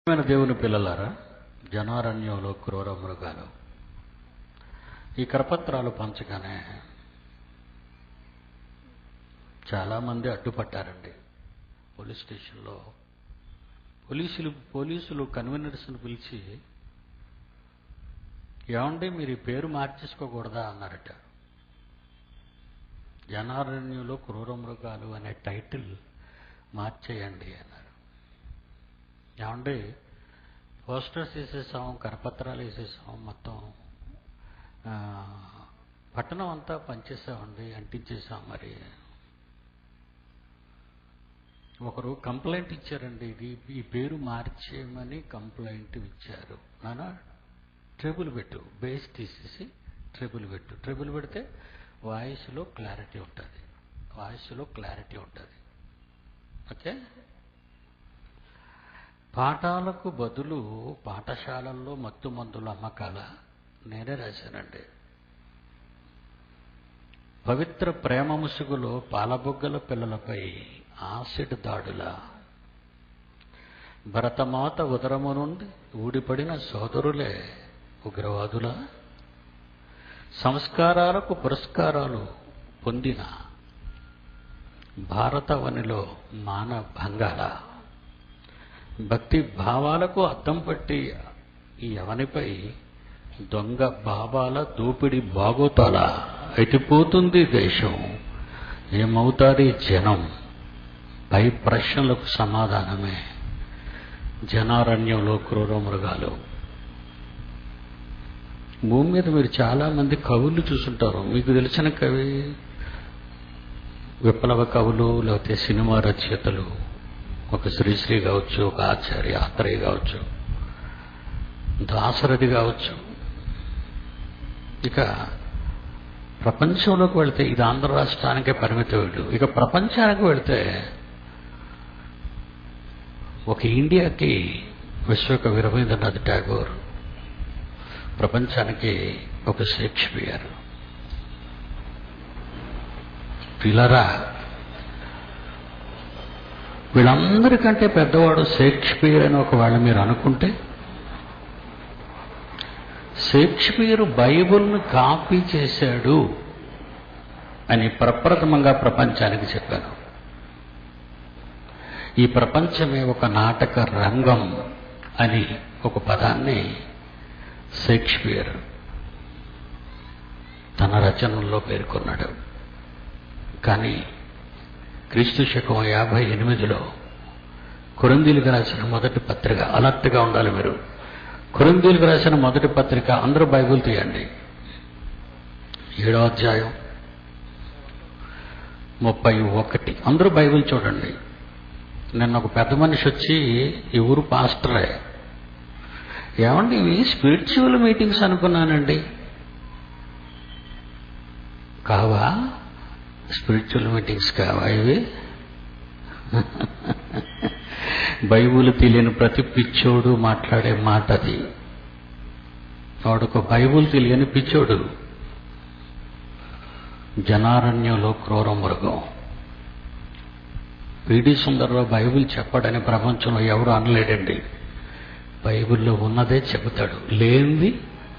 దేవుని పిల్లలారా, జనారణ్యంలో క్రూర మృగాలు ఈ కరపత్రాలు పంచగానే చాలామంది అడ్డుపట్టారండి. పోలీస్ స్టేషన్లో పోలీసులు కన్వీనర్స్ని పిలిచి, ఏమండి మీరు ఈ పేరు మార్చేసుకోకూడదా అన్నారట. జనారణ్యంలో క్రూర మృగాలు అనే టైటిల్ మార్చేయండి అన్నారు. ఏమండి పోస్టర్స్ వేసేసాం, కరపత్రాలు వేసేసాం, మొత్తం పట్టణం అంతా పనిచేసామండి, అంటించేసాం. మరి ఒకరు కంప్లైంట్ ఇచ్చారండి, ఈ పేరు మార్చేయమని కంప్లైంట్ ఇచ్చారు. నానా ట్రిబుల్ పెట్టు, బేస్ తీసేసి ట్రిబుల్ పెట్టు. ట్రిబుల్ పెడితే వాయిస్లో క్లారిటీ ఉంటుంది. ఓకే. పాఠాలకు బదులు పాఠశాలల్లో మత్తు మందుల అమ్మకాల నేనే రాశానండి. పవిత్ర ప్రేమ ముసుగులో పాలబొగ్గల పిల్లలపై ఆసిడ్ దాడుల, భరతమాత ఉదరము నుండి ఊడిపడిన సోదరులే ఉగ్రవాదుల, సంస్కారాలకు పురస్కారాలు పొందిన భారతవనిలో మానభంగాల, భక్తి భావాలకు అద్దం పట్టి ఈ అవనిపై దొంగ భావాల దోపిడి బాగోతాల ఎటుపోతుంది దేశం, ఏమవుతాది జనం? పై ప్రశ్నలకు సమాధానమే జనారణ్యంలో క్రూర మృగాలు. భూమి మీద మీరు చాలామంది కవులు చూసుంటారు. మీకు తెలిసిన కవి, విప్లవ కవులు, లేకపోతే సినిమా రచయితలు, ఒక శ్రీశ్రీ కావచ్చు, ఒక ఆచార్య ఆత్రేయ కావచ్చు, దాశరథి కావచ్చు. ఇక ప్రపంచంలోకి వెళితే ఇది ఆంధ్ర రాష్ట్రానికే పరిమితమయ్యాడు. ఇక ప్రపంచానికి వెళితే ఒక ఇండియాకి విశ్వకవి రవీంద్రనాథ్ ఠాగూర్, ప్రపంచానికి ఒక షేక్స్పియర్. పిల్లరా, వీళ్ళందరికంటే పెద్దవాడు షేక్స్పియర్ అని ఒకవేళ మీరు అనుకుంటే, షేక్స్పియర్ బైబిల్ను కాపీ చేశాడు అని ప్రప్రథమంగా ప్రపంచానికి చెప్పాను. ఈ ప్రపంచమే ఒక నాటక రంగం అని ఒక పదాన్ని షేక్స్పియర్ తన రచనల్లో పేర్కొన్నాడు. కానీ క్రీస్తు శకం 58లో కొరింథీయులకు రాసిన మొదటి పత్రిక, అలర్ట్గా ఉండాలి మీరు. కొరింథీయులకు రాసిన మొదటి పత్రిక, అందరూ బైబిల్ తీయండి, 7వ అధ్యాయం 31. అందరూ బైబిల్ చూడండి. నిన్న ఒక పెద్ద మనిషి వచ్చి, ఈ ఊరు పాస్టరే, ఏమండి ఇవి స్పిరిచువల్ మీటింగ్స్ అనుకున్నానండి. కావా? స్పిరిచువల్ మీటింగ్స్ కావా ఇవి? బైబిల్ తెలియని ప్రతి పిచ్చోడు మాట్లాడే మాట అది. వాడొక బైబిల్ తెలియని పిచ్చోడు. జనారణ్యంలో క్రూర మృగం. పిడి సుందర్రావు బైబిల్ చెప్పాడని ప్రపంచంలో ఎవడు అనలేడండి. బైబిల్లో ఉన్నదే చెబుతాడు, లేనిది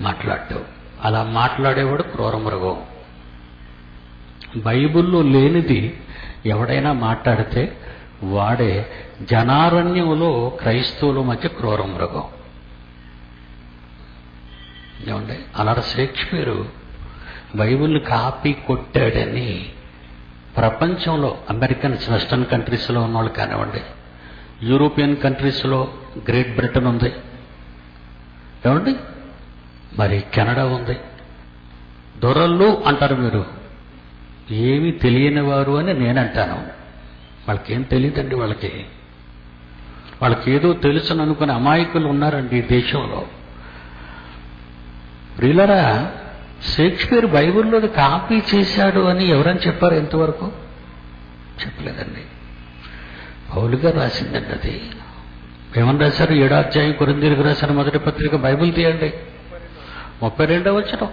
మాట్లాడటం. అలా మాట్లాడేవాడు క్రూర మృగం. బైబిల్లో లేనిది ఎవడైనా మాట్లాడితే వాడే జనారణ్యంలో క్రైస్తవుల మధ్య క్రూర మృగం. ఏమండి, అలాంటి షేక్స్పియర్ బైబిల్ని కాపీ కొట్టాడని ప్రపంచంలో అమెరికన్స్, వెస్టర్న్ కంట్రీస్లో ఉన్నవాళ్ళు కానివ్వండి, యూరోపియన్ కంట్రీస్లో గ్రేట్ బ్రిటన్ ఉంది, ఏమండి మరి కెనడా ఉంది. దొరలు అంటారు మీరు, ఏమీ తెలియని వారు అని నేనంటాను. వాళ్ళకేం తెలియదండి. వాళ్ళకి ఏదో తెలుసుని అనుకునే అమాయకులు ఉన్నారండి ఈ దేశంలో. ప్రియులరా, షేక్స్పియర్ బైబిల్లోది కాపీ చేశాడు అని ఎవరని చెప్పారు? ఎంతవరకు చెప్పలేదండి. పౌలు గారు రాసిందండి అది. ఏమని రాశారు? 7వ అధ్యాయం కొరింథీయులకు రాసిన మొదటి పత్రిక, బైబిల్ తీయండి, 32వ వచనం.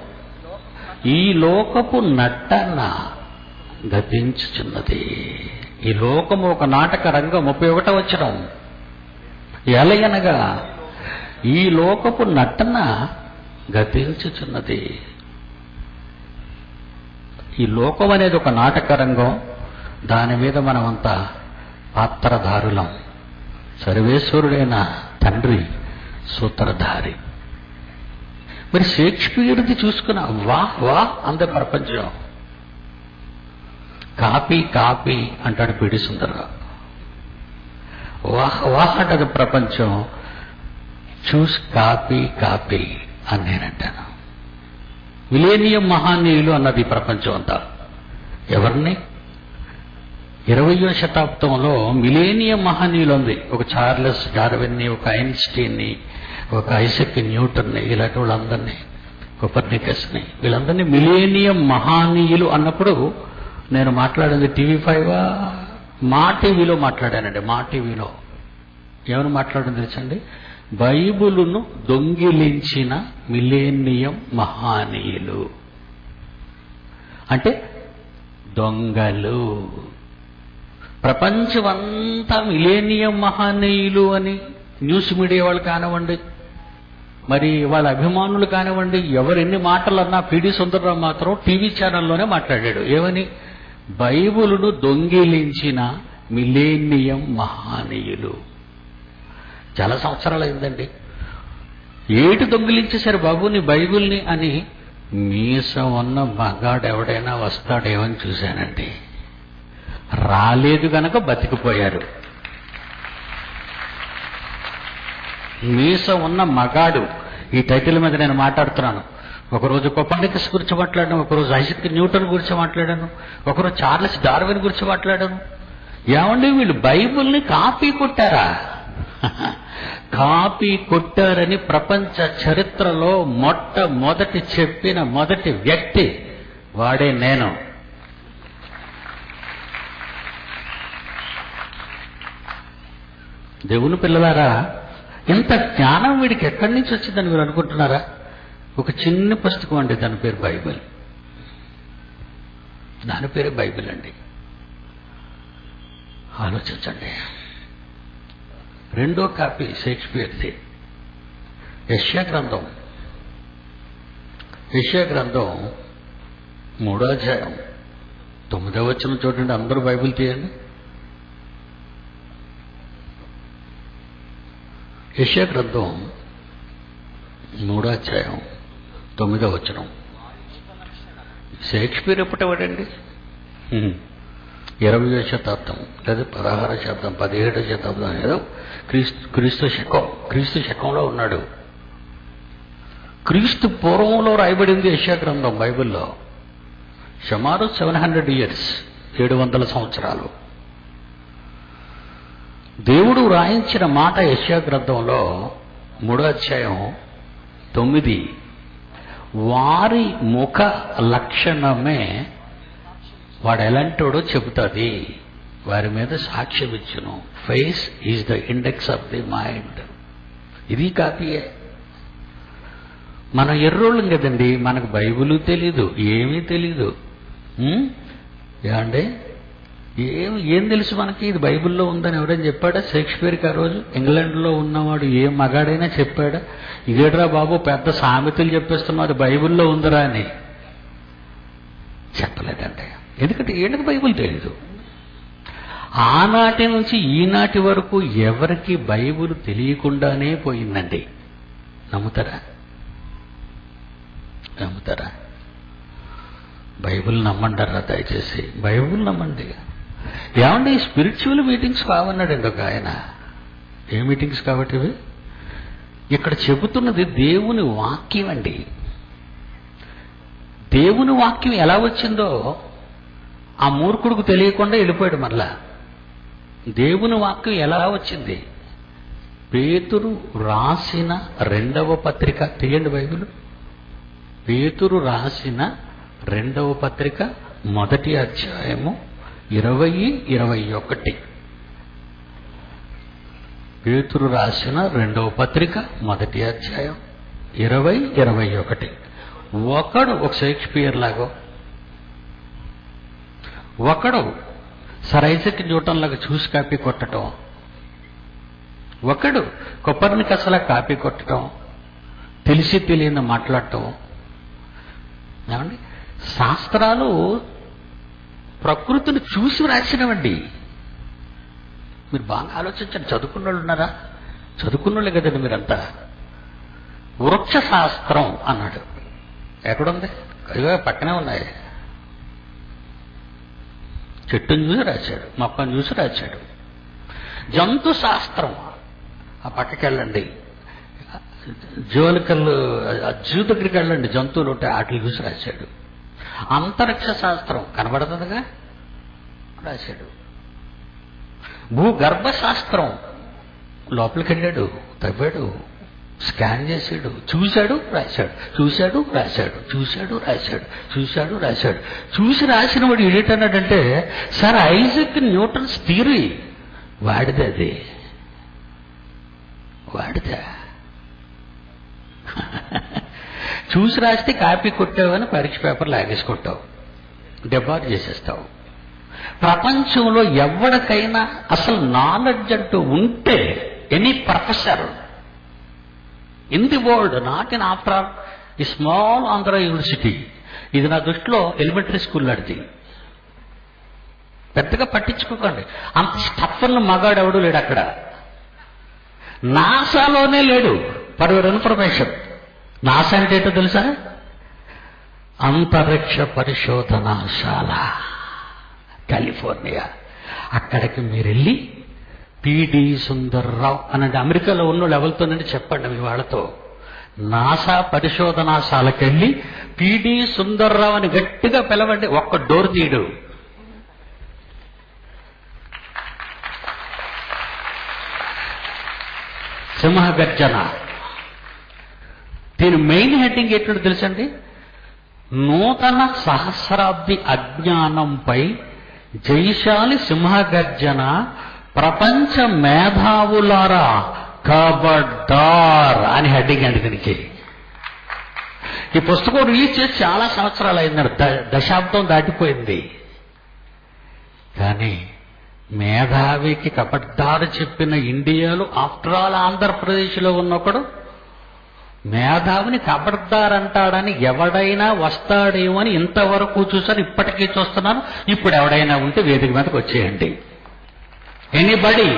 ఈ లోకపు నటన గతించుచున్నది. ఈ లోకము ఒక నాటక రంగం. 31వ వచనం. ఎలయనగా ఈ లోకపు నటన గతించుచున్నది. ఈ లోకం అనేది ఒక నాటక రంగం, దాని మీద మనమంతా పాత్రధారులం. సర్వేశ్వరుడైన తండ్రి సూత్రధారి. మరి షేక్స్పియర్ది చూసుకున్నా వా వా అంత ప్రపంచం. కాపీ కాపీ అంటాడు పిడి సుందరరావు. వాహ్ వాహ్ అంటది ప్రపంచం. చూస్ కాపీ కాపీ అని నేనంటాను. మిలేనియం మహానీయులు అన్నది ప్రపంచం అంతా. ఎవరిని? 20వ శతాబ్దంలో మిలేనియం మహానీయులు ఉంది. ఒక చార్లెస్ డార్విన్ని, ఒక ఐన్స్టీన్ని, ఒక ఐసక్ న్యూటన్ని, ఇలాంటి వాళ్ళందరినీ, కోపర్నికస్ని, వీళ్ళందరినీ మిలేనియం మహానీయులు అన్నప్పుడు నేను మాట్లాడింది TV5 మా టీవీలో మాట్లాడానండి. మా టీవీలో ఏమని మాట్లాడడం తెలుసండి? బైబిలును దొంగిలించిన మిలేనియం మహానీయులు అంటే దొంగలు. ప్రపంచమంతా మిలేనియం మహానీయులు అని న్యూస్ మీడియా వాళ్ళు కానివ్వండి, మరి వాళ్ళ అభిమానులు కానివ్వండి, ఎవరెన్ని మాటలు అన్నా పిడి సుందరరావు మాత్రం టీవీ ఛానల్లోనే మాట్లాడాడు. ఏమని? బైబిలును దొంగిలించిన మిలేనియం మహానీయులు. చాలా సంవత్సరాలు అయిందండి. ఏటి దొంగిలించేశారు బాబు నీ బైబిల్ని అని మీసం ఉన్న మగాడు ఎవడైనా వస్తాడేమని చూశానండి. రాలేదు గనక బతికిపోయారు. మీసం ఉన్న మగాడు, ఈ టైటిల్ మీద నేను మాట్లాడుతున్నాను. ఒకరోజు కోపర్నికస్ గురించి మాట్లాడాను, ఒకరోజు ఐసక్ న్యూటన్ గురించి మాట్లాడాను, ఒకరోజు చార్లెస్ డార్విన్ గురించి మాట్లాడాను. ఏమండి వీళ్ళు బైబిల్ని కాపీ కొట్టారా? కాపీ కొట్టారని ప్రపంచ చరిత్రలో మొట్టమొదటి చెప్పిన మొదటి వ్యక్తి వాడే నేను. దేవుని పిల్లలారా, ఇంత జ్ఞానం వీడికి ఎక్కడి నుంచి వచ్చిందని మీరు అనుకుంటున్నారా? ఒక చిన్న పుస్తకం అండి, దాని పేరు బైబిల్. దాని పేరు బైబిల్ అండి. ఆలోచించండి. రెండో కాపీ షేక్స్పియర్ది. యెషయా గ్రంథం 3వ అధ్యాయం 9వ వచనం చూడండి. అందరూ బైబిల్ తీయండి. యెషయా గ్రంథం 3వ అధ్యాయం 9వ వచనం. షేక్స్పియర్ ఎప్పటివాడండి? 20వ శతాబ్దం లేదా 16వ శతాబ్దం, 17వ శతాబ్దం, ఏదో క్రీస్తు శకంలో ఉన్నాడు. క్రీస్తు పూర్వంలో రాయబడింది యెషయా గ్రంథం బైబిల్లో. సుమారు 700 years, 700 సంవత్సరాలు. దేవుడు రాయించిన మాట యెషయా గ్రంథంలో 3వ అధ్యాయం 9. వారి ముఖ లక్షణమే వాడు ఎలాంటోడో చెబుతుంది, వారి మీద సాక్ష్యం ఇచ్చును. Face is the index of the mind. ఇది కాపీయే. మనం ఎర్రోళ్ళం కదండి, మనకు బైబిల్ తెలీదు, ఏమీ తెలీదు. ఏమండి ఏం తెలుసు మనకి? ఇది బైబిల్లో ఉందని ఎవరైనా చెప్పాడా? షేక్స్పియర్కి ఆ రోజు ఇంగ్లాండ్లో ఉన్నవాడు ఏ మగాడైనా చెప్పాడా? ఇదేట్రా బాబు పెద్ద సామెతలు చెప్పేస్తున్నావు, అది బైబిల్లో ఉందిరా అని? చెప్పలేదండి. ఎందుకంటే ఏళ్ళకి బైబిల్ తెలీదు. ఆనాటి నుంచి ఈనాటి వరకు ఎవరికి బైబిల్ తెలియకుండానే పోయిందండి. నమ్ముతారా? బైబిల్ నమ్మంటారా? దయచేసి బైబిల్ నమ్మండి. ఏమండి స్పిరిచువల్ మీటింగ్స్ కావన్నాడండి ఒక ఆయన. ఏ మీటింగ్స్ కాబట్టి ఇవి? ఇక్కడ చెబుతున్నది దేవుని వాక్యం అండి. దేవుని వాక్యం ఎలా వచ్చిందో ఆ మూర్ఖుడికి తెలియకుండా వెళ్ళిపోయాడు. మళ్ళా దేవుని వాక్యం ఎలా వచ్చింది? పేతురు రాసిన 2వ పత్రిక తీయండి బైబిల్. పేతురు రాసిన 2వ పత్రిక 1వ అధ్యాయము 20-21. పేతురు రాసిన 2వ పత్రిక 1వ అధ్యాయం 20-21. ఒకడు ఒక షేక్స్పియర్ లాగో, ఒకడు సర్ ఐజక్ న్యూటన్ లాగా చూసి కాపీ కొట్టడం, ఒకడు కొపర్నికస్ అలా కాపీ కొట్టడం, తెలిసి తెలియని మాట్లాడటం. ఏమండి, శాస్త్రాలు ప్రకృతిని చూసి రాసినవండి. మీరు బాగా ఆలోచించండి. చదువుకున్న వాళ్ళు ఉన్నారా? చదువుకున్న వాళ్ళే కదండి మీరంతా. వృక్ష శాస్త్రం అన్నాడు. ఎక్కడుంది? అదిగో పక్కనే ఉన్నాయి. చెట్టును చూసి రాశాడు, మొక్కను చూసి రాశాడు. జంతు శాస్త్రం, ఆ పక్కకి వెళ్ళండి. జూవలికల్ జూ దగ్గరికి వెళ్ళండి, జంతువులు ఉంటాయి, వాటిని చూసి రాశాడు. అంతరిక్ష శాస్త్రం కనబడుతుందిగా, రాశాడు. భూగర్భ శాస్త్రం లోపలికి వెళ్ళాడు, తవ్వాడు, స్కాన్ చేశాడు, చూశాడు, రాశాడు, చూశాడు, రాశాడు, చూశాడు, రాశాడు, చూశాడు, రాశాడు. చూసి రాసిన వాడు ఏంటన్నాడంటే, సార్ ఐజక్ న్యూటన్స్ థియరీ వాడిదే, అది వాడిదే. చూసి రాస్తే కాపీ కొట్టావని పరీక్ష పేపర్ లాగేసుకుంటావు, డెబార్ చేసేస్తావు. ప్రపంచంలో ఎవరికైనా అసలు నాలెడ్జ్ అంటూ ఉంటే, any professor in the world, not in after all ఈ స్మాల్ ఆంధ్ర యూనివర్సిటీ, ఇది నా దృష్టిలో ఎలిమెంటరీ స్కూల్ లాంటిది. పెద్దగా పట్టించుకోకండి. అంత స్టఫన్ మగాడు ఎవడు లేడు అక్కడ. నాసాలోనే లేడు. ఫర్ యువర్ ఇన్ఫర్మేషన్, నాసా అంటే ఏంటో తెలుసా? అంతరిక్ష పరిశోధనశాల, కాలిఫోర్నియా. అక్కడికి మీరు వెళ్ళి పిడి సుందర్రావు అనండి, అమెరికాలో ఉన్న లెవెల్తోనండి చెప్పండి మీ వాళ్ళతో. నాసా పరిశోధనాశాలకు వెళ్ళి పిడి సుందర్రావు అని గట్టిగా పిలవండి, ఒక్క డోర్ తీయడు. సింహగర్జన. దీని మెయిన్ హెడ్డింగ్ ఏంటో తెలుసండి? నూతన సహస్రాబ్ది అజ్ఞానంపై జైశాలి సింహగర్జన, ప్రపంచ మేధావులారా ఖబర్దార్ అని హెడ్డింగ్ అండి దీనికి. ఈ పుస్తకం రిలీజ్ చేసి చాలా సంవత్సరాలు అయిందండి, దశాబ్దం దాటిపోయింది. కానీ మేధావికి కబడ్దారు చెప్పిన ఇండియాలో, ఆఫ్టర్ ఆల్ ఆంధ్రప్రదేశ్లో ఉన్నప్పుడు మేధావిని కబడ్దార్ అంటాడని ఎవడైనా వస్తాడేమో అని ఇంతవరకు చూసారు, ఇప్పటికీ చూస్తున్నాను. ఇప్పుడు ఎవడైనా ఉంటే వేదిక మీదకి వచ్చేయండి. ఎనీబడి.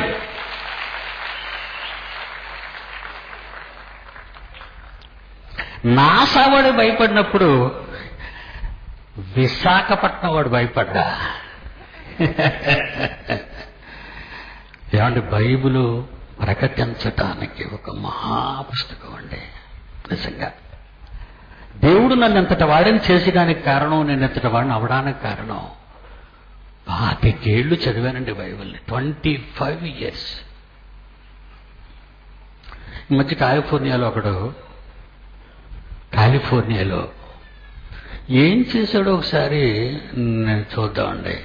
నాసా వాడు భయపడినప్పుడు విశాఖపట్నం వాడు భయపడ్డా. ఏమంటే బైబిలు ప్రకటించటానికి ఒక మహాపుస్తకం అండి. నిజంగా దేవుడు నన్ను ఎంతటి వాడిని చేసేదానికి కారణం, నేను ఎంతటి వాడిని అవడానికి కారణం, 25 ఏళ్ళు చదివానండి బైబిల్ని, 25 years. ఈ మధ్య కాలిఫోర్నియాలో ఏం చేశాడో ఒకసారి నేను చూద్దామండి.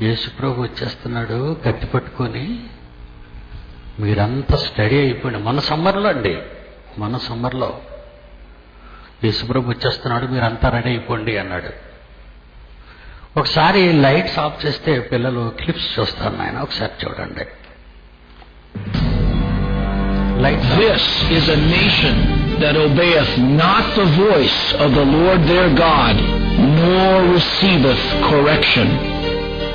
యేసుప్రభు వచ్చేస్తున్నాడు కత్తి పట్టుకొని, మీరంతా స్టడీ అయిపోయింది. మన సమ్మర్లో యేసుప్రభు వచ్చేస్తున్నాడు, మీరంతా రెడీ అయిపోండి అన్నాడు. ఒకసారి లైట్స్ ఆఫ్ చేస్తే పిల్లలు క్లిప్స్ చూస్తారు నాయన, ఒకసారి చూడండి. This is a nation that obeyeth not the voice of the Lord their God, nor receiveth correction.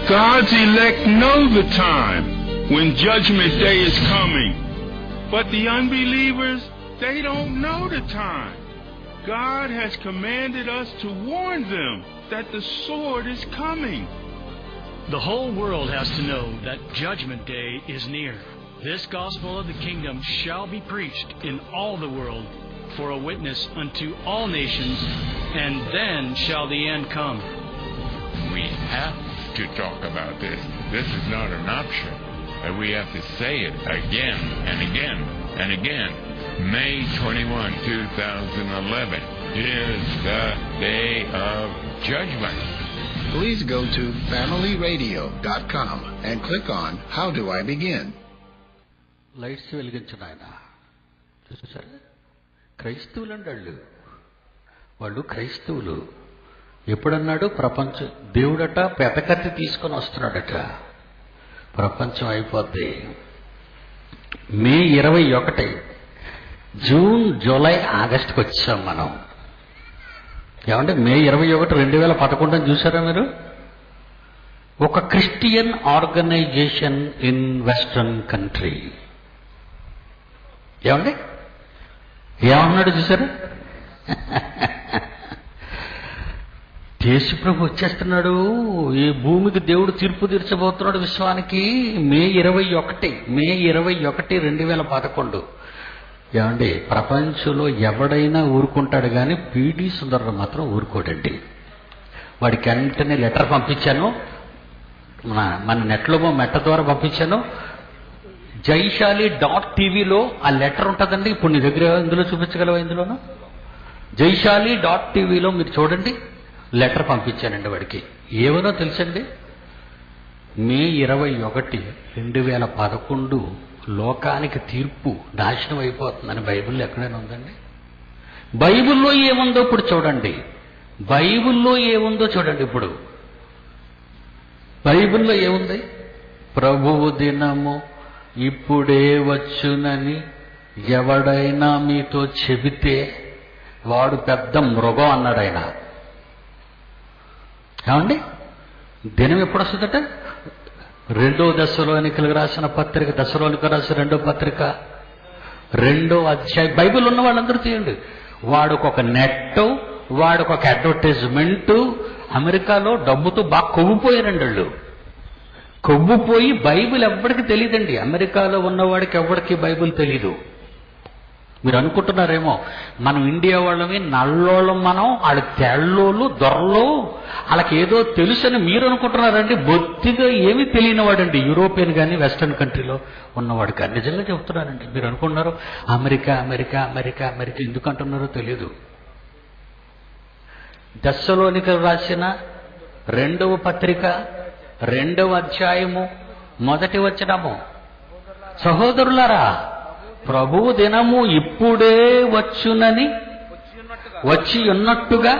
God's elect know the time when judgment day is coming, but the unbelievers, they don't know the time. God has commanded us to warn them that the sword is coming. The whole world has to know that judgment day is near. This gospel of the kingdom shall be preached in all the world for a witness unto all nations, and then shall the end come. We have to talk about this. This is not an option. We have to say it again and again and again. May 21, 2011 is the day of judgment. Please go to familyradio.com and click on How Do I Begin? Lights వెలిగించిన ఆయన చూసారా? క్రైస్తవులు అండి వాళ్ళు క్రైస్తవులు. ఎప్పుడన్నాడు? ప్రపంచం దేవుడట పెదకత్తి తీసుకొని వస్తున్నాడట, ప్రపంచం అయిపోద్ది. మే 21, జూన్, జూలై, ఆగస్టుకి వచ్చాం మనం. ఏమంటే మే 21, 2011 అని చూసారా మీరు? ఒక Christian organization in western country. ఏమండి ఏమన్నాడు చూసారా? యేసుప్రభు వచ్చేస్తున్నాడు, ఈ భూమికి దేవుడు తీర్పు తీర్చబోతున్నాడు విశ్వానికి. మే 21, 2011. ఏమండి ప్రపంచంలో ఎవడైనా ఊరుకుంటాడు కానీ పీడి సుందరరావు మాత్రం ఊరుకోడండి. వాడికి వెంటనే లెటర్ పంపించాను, మన నెట్లో మెట్ట ద్వారా పంపించాను. జైశాలి.టీవీలో ఆ లెటర్ ఉంటుందండి. ఇప్పుడు నీ దగ్గర ఇందులో చూపించగలవా? ఇందులోనూ జైశాలి.టీవీలో మీరు చూడండి, లెటర్ పంపించానండి వాడికి. ఏమనో తెలుసండి, మే 21, 2011 లోకానికి తీర్పు, నాశనం అయిపోతుందని బైబిల్లో ఎక్కడైనా ఉందండి? బైబిల్లో ఏముందో ఇప్పుడు చూడండి. బైబిల్లో ఏముందో చూడండి. ఇప్పుడు బైబిల్లో ఏముంది? ప్రభువు దినము ఇప్పుడే వచ్చునని ఎవడైనా మీతో చెబితే వాడు పెద్ద మృగం అన్నాడు ఆయన. ఏమండి దినం ఎప్పుడు వస్తుందట? 2 దశలోనికలకు రాసిన పత్రిక, దశలోనికలకు రాసిన 2వ పత్రిక 2వ అధ్యాయం. బైబిల్ ఉన్న వాళ్ళందరూ తీయండి. వాడికొక నెట్, వాడికొక అడ్వర్టైజ్మెంటు. అమెరికాలో డబ్బుతో బాగా కొవ్వుపోయారండి వాళ్ళు. కొవ్వుపోయి బైబిల్ ఎవ్వడికి తెలియదండి. అమెరికాలో ఉన్నవాడికి ఎవ్వడికి బైబిల్ తెలీదు. మీరు అనుకుంటున్నారేమో మనం ఇండియా వాళ్ళమి నల్లోళ్ళం, మనం వాళ్ళ తెల్లోళ్ళు, దొరలు, వాళ్ళకి ఏదో తెలుసని మీరు అనుకుంటున్నారండి. బొత్తిగా ఏమీ తెలియనివాడండి యూరోపియన్ కానీ వెస్టర్న్ కంట్రీలో ఉన్నవాడు కానీ. నిజంగా చెప్తున్నానండి. మీరు అనుకుంటున్నారు అమెరికా అమెరికా అమెరికా అమెరికా ఎందుకు అంటున్నారో తెలియదు. దశలోనికలకు రాసిన 2వ పత్రిక 2వ అధ్యాయము 1వ వచనము. సహోదరులారా, ప్రభువు దినము ఇప్పుడే వచ్చునని వచ్చి ఉన్నట్టుగా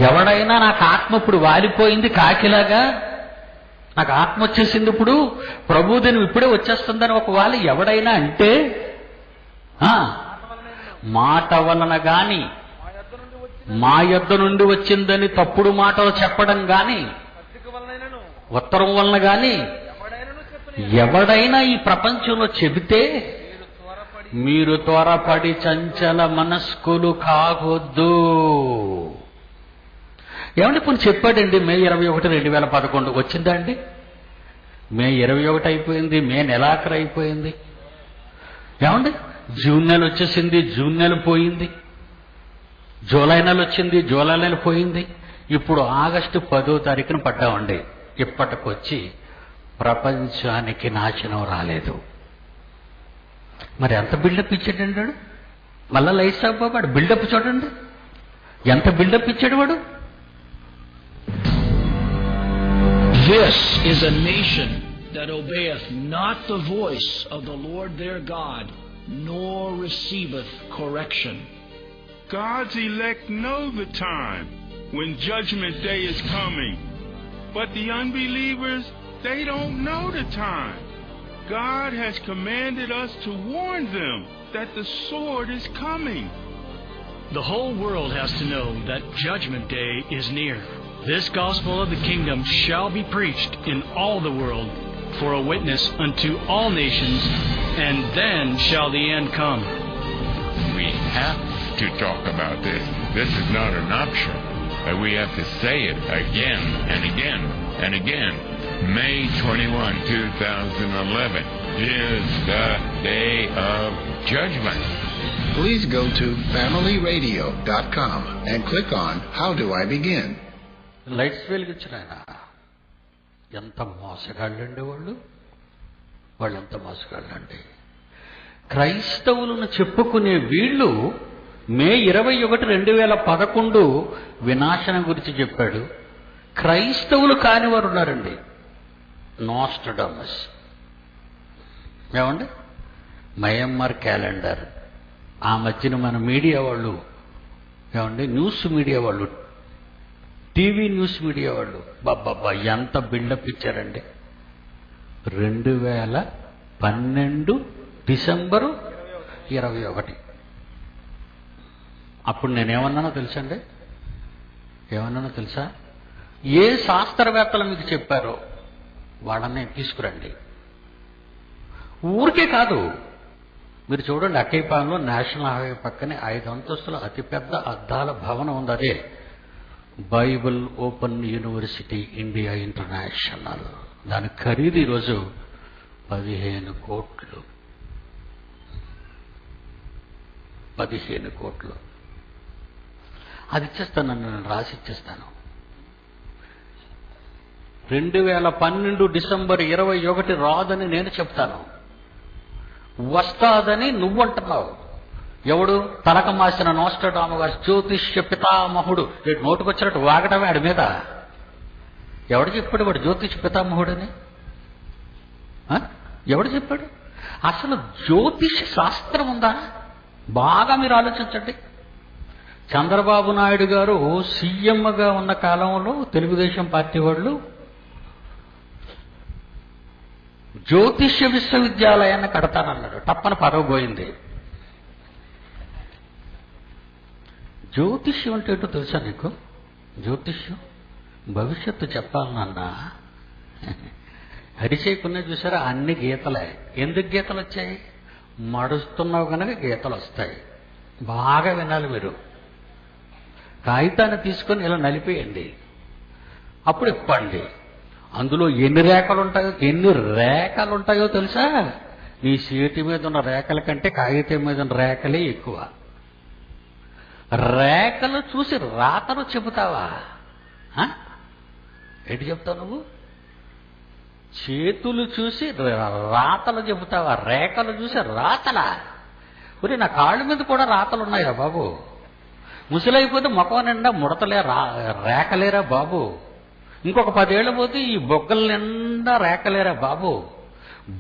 ఎవడైనా, నాకు ఆత్మ ఇప్పుడు వాలిపోయింది కాకిలాగా, నాకు ఆత్మ వచ్చేసింది, ఇప్పుడు ప్రభు దినం ఇప్పుడే వచ్చేస్తుందని ఒకవేళ ఎవడైనా అంటే, మాట వలన గాని, మా యొద్ద నుండి వచ్చిందని తప్పుడు మాటలు చెప్పడం గాని, ఉత్తరం వలన గాని ఎవడైనా ఈ ప్రపంచంలో చెబితే మీరు త్వరపడి చంచల మనస్కులు కావద్దు. ఏమంటే ఇప్పుడు చెప్పాడండి మే 21, 2011 వచ్చిందా అండి? మే 21 అయిపోయింది, మే నెలాఖరు అయిపోయింది. ఏమండి జూన్ నెల వచ్చేసింది, జూన్ నెల పోయింది. జూలై నెల వచ్చింది, జూలై నెల పోయింది. ఇప్పుడు ఆగస్టు 10వ తారీఖున పడ్డామండి. ఇప్పటికొచ్చి ప్రపంచానికి నాశనం రాలేదు. మరి ఎంత బిల్డప్ ఇచ్చాడండి వాడు? మళ్ళా లైట్ సాబ్ వాడు బిల్డప్ చూడండి, ఎంత బిల్డప్ ఇచ్చాడు వాడు. This is a nation that obeyeth not the voice of the Lord their God, nor receiveth correction. God's elect know the time when judgment day is coming, but the unbelievers, they don't know the time. God has commanded us to warn them that the sword is coming. The whole world has to know that Judgment Day is near. This gospel of the kingdom shall be preached in all the world for a witness unto all nations, and then shall the end come. We have to talk about this. This is not an option. We have to say it again and again and again. May 21, 2011 is the day of judgment. Please go to familyradio.com and click on How Do I Begin? Lights వెలిగించిన ఆయన ఎంత మోసగాళ్ళండి వాళ్ళెంత మోసగాళ్ళండి. క్రైస్తవులను చెప్పుకునే వీళ్ళు మే 21, 2011 వినాశనం గురించి చెప్పాడు. క్రైస్తవులు కాని వారు ఉన్నారండి. నోస్ట్రడామస్, ఏమండి మయమ్మర్ క్యాలెండర్. ఆ మధ్యన మన మీడియా వాళ్ళు, ఏమండి న్యూస్ మీడియా వాళ్ళు, టీవీ న్యూస్ మీడియా వాళ్ళు బాబ్బా ఎంత బిల్డప్ ఇచ్చారండి. 12 డిసెంబరు 21. అప్పుడు నేనేమన్నానో తెలుసండి? ఏమన్నానో తెలుసా? ఏ శాస్త్రవేత్తలు మీకు చెప్పారో వాళ్ళని తీసుకురండి. ఊరికే కాదు, మీరు చూడండి, అక్కయ్యపాలెంలో నేషనల్ హైవే పక్కనే 5 అంతస్తుల అతిపెద్ద అద్దాల భవనం ఉంది. అదే Bible open university India international. దాని ఖరీదు ఈరోజు 15 కోట్లు. 15 కోట్లు. అది ఇచ్చేస్తాను, నేను రాసి ఇచ్చేస్తాను. 2012 డిసెంబర్ 21 రాదని నేను చెప్తాను, వస్తాదని నువ్వంటున్నావు. ఎవడు? తలక మాసిన నోస్ట్రడాము గారు, జ్యోతిష్య పితామహుడు. నోటుకొచ్చినట్టు వాగటమే ఆడి మీద. ఎవడు చెప్పాడు వాడు జ్యోతిష్ పితామహుడని? ఎవడు చెప్పాడు? అసలు జ్యోతిష్ శాస్త్రం ఉందా? బాగా మీరు ఆలోచించండి. చంద్రబాబు నాయుడు గారు సీఎంగా ఉన్న కాలంలో తెలుగుదేశం పార్టీ వాళ్ళు జ్యోతిష్య విశ్వవిద్యాలయాన్ని కడతానన్నాడు. తప్పన పదవి పోయింది. జ్యోతిష్యం అంటే ఏంటో తెలుసా నీకు? జ్యోతిష్యం భవిష్యత్తు చెప్పాలన్నా హరిచేకునే చూసారా, అన్ని గీతలే. ఎందుకు గీతలు వచ్చాయి? మడుస్తున్నావు కనుక గీతలు వస్తాయి. బాగా వినాలి మీరు. కాగితాన్ని తీసుకొని ఇలా నలిపేయండి, అప్పుడు ఇప్పండి. అందులో ఎన్ని రేఖలు ఉంటాయో తెలుసా? నీ సీటు మీద ఉన్న రేఖల కంటే కాగితం మీద ఉన్న రేఖలే ఎక్కువ. రేఖలు చూసి రాతలు చెబుతావా? ఏంటి చెప్తావు నువ్వు? చేతులు చూసి రాతలు చెబుతావా? రేఖలు చూసి రాతలా? ఒరే, నా కాళ్ళ మీద కూడా రాతలు ఉన్నాయా బాబు? ముసలైపోతే ముఖం నిండా ముడతలే, రేఖలేరా బాబు? ఇంకొక 10 ఏళ్ళు పోతే ఈ బొగ్గల నిండా రేఖలేరా బాబు?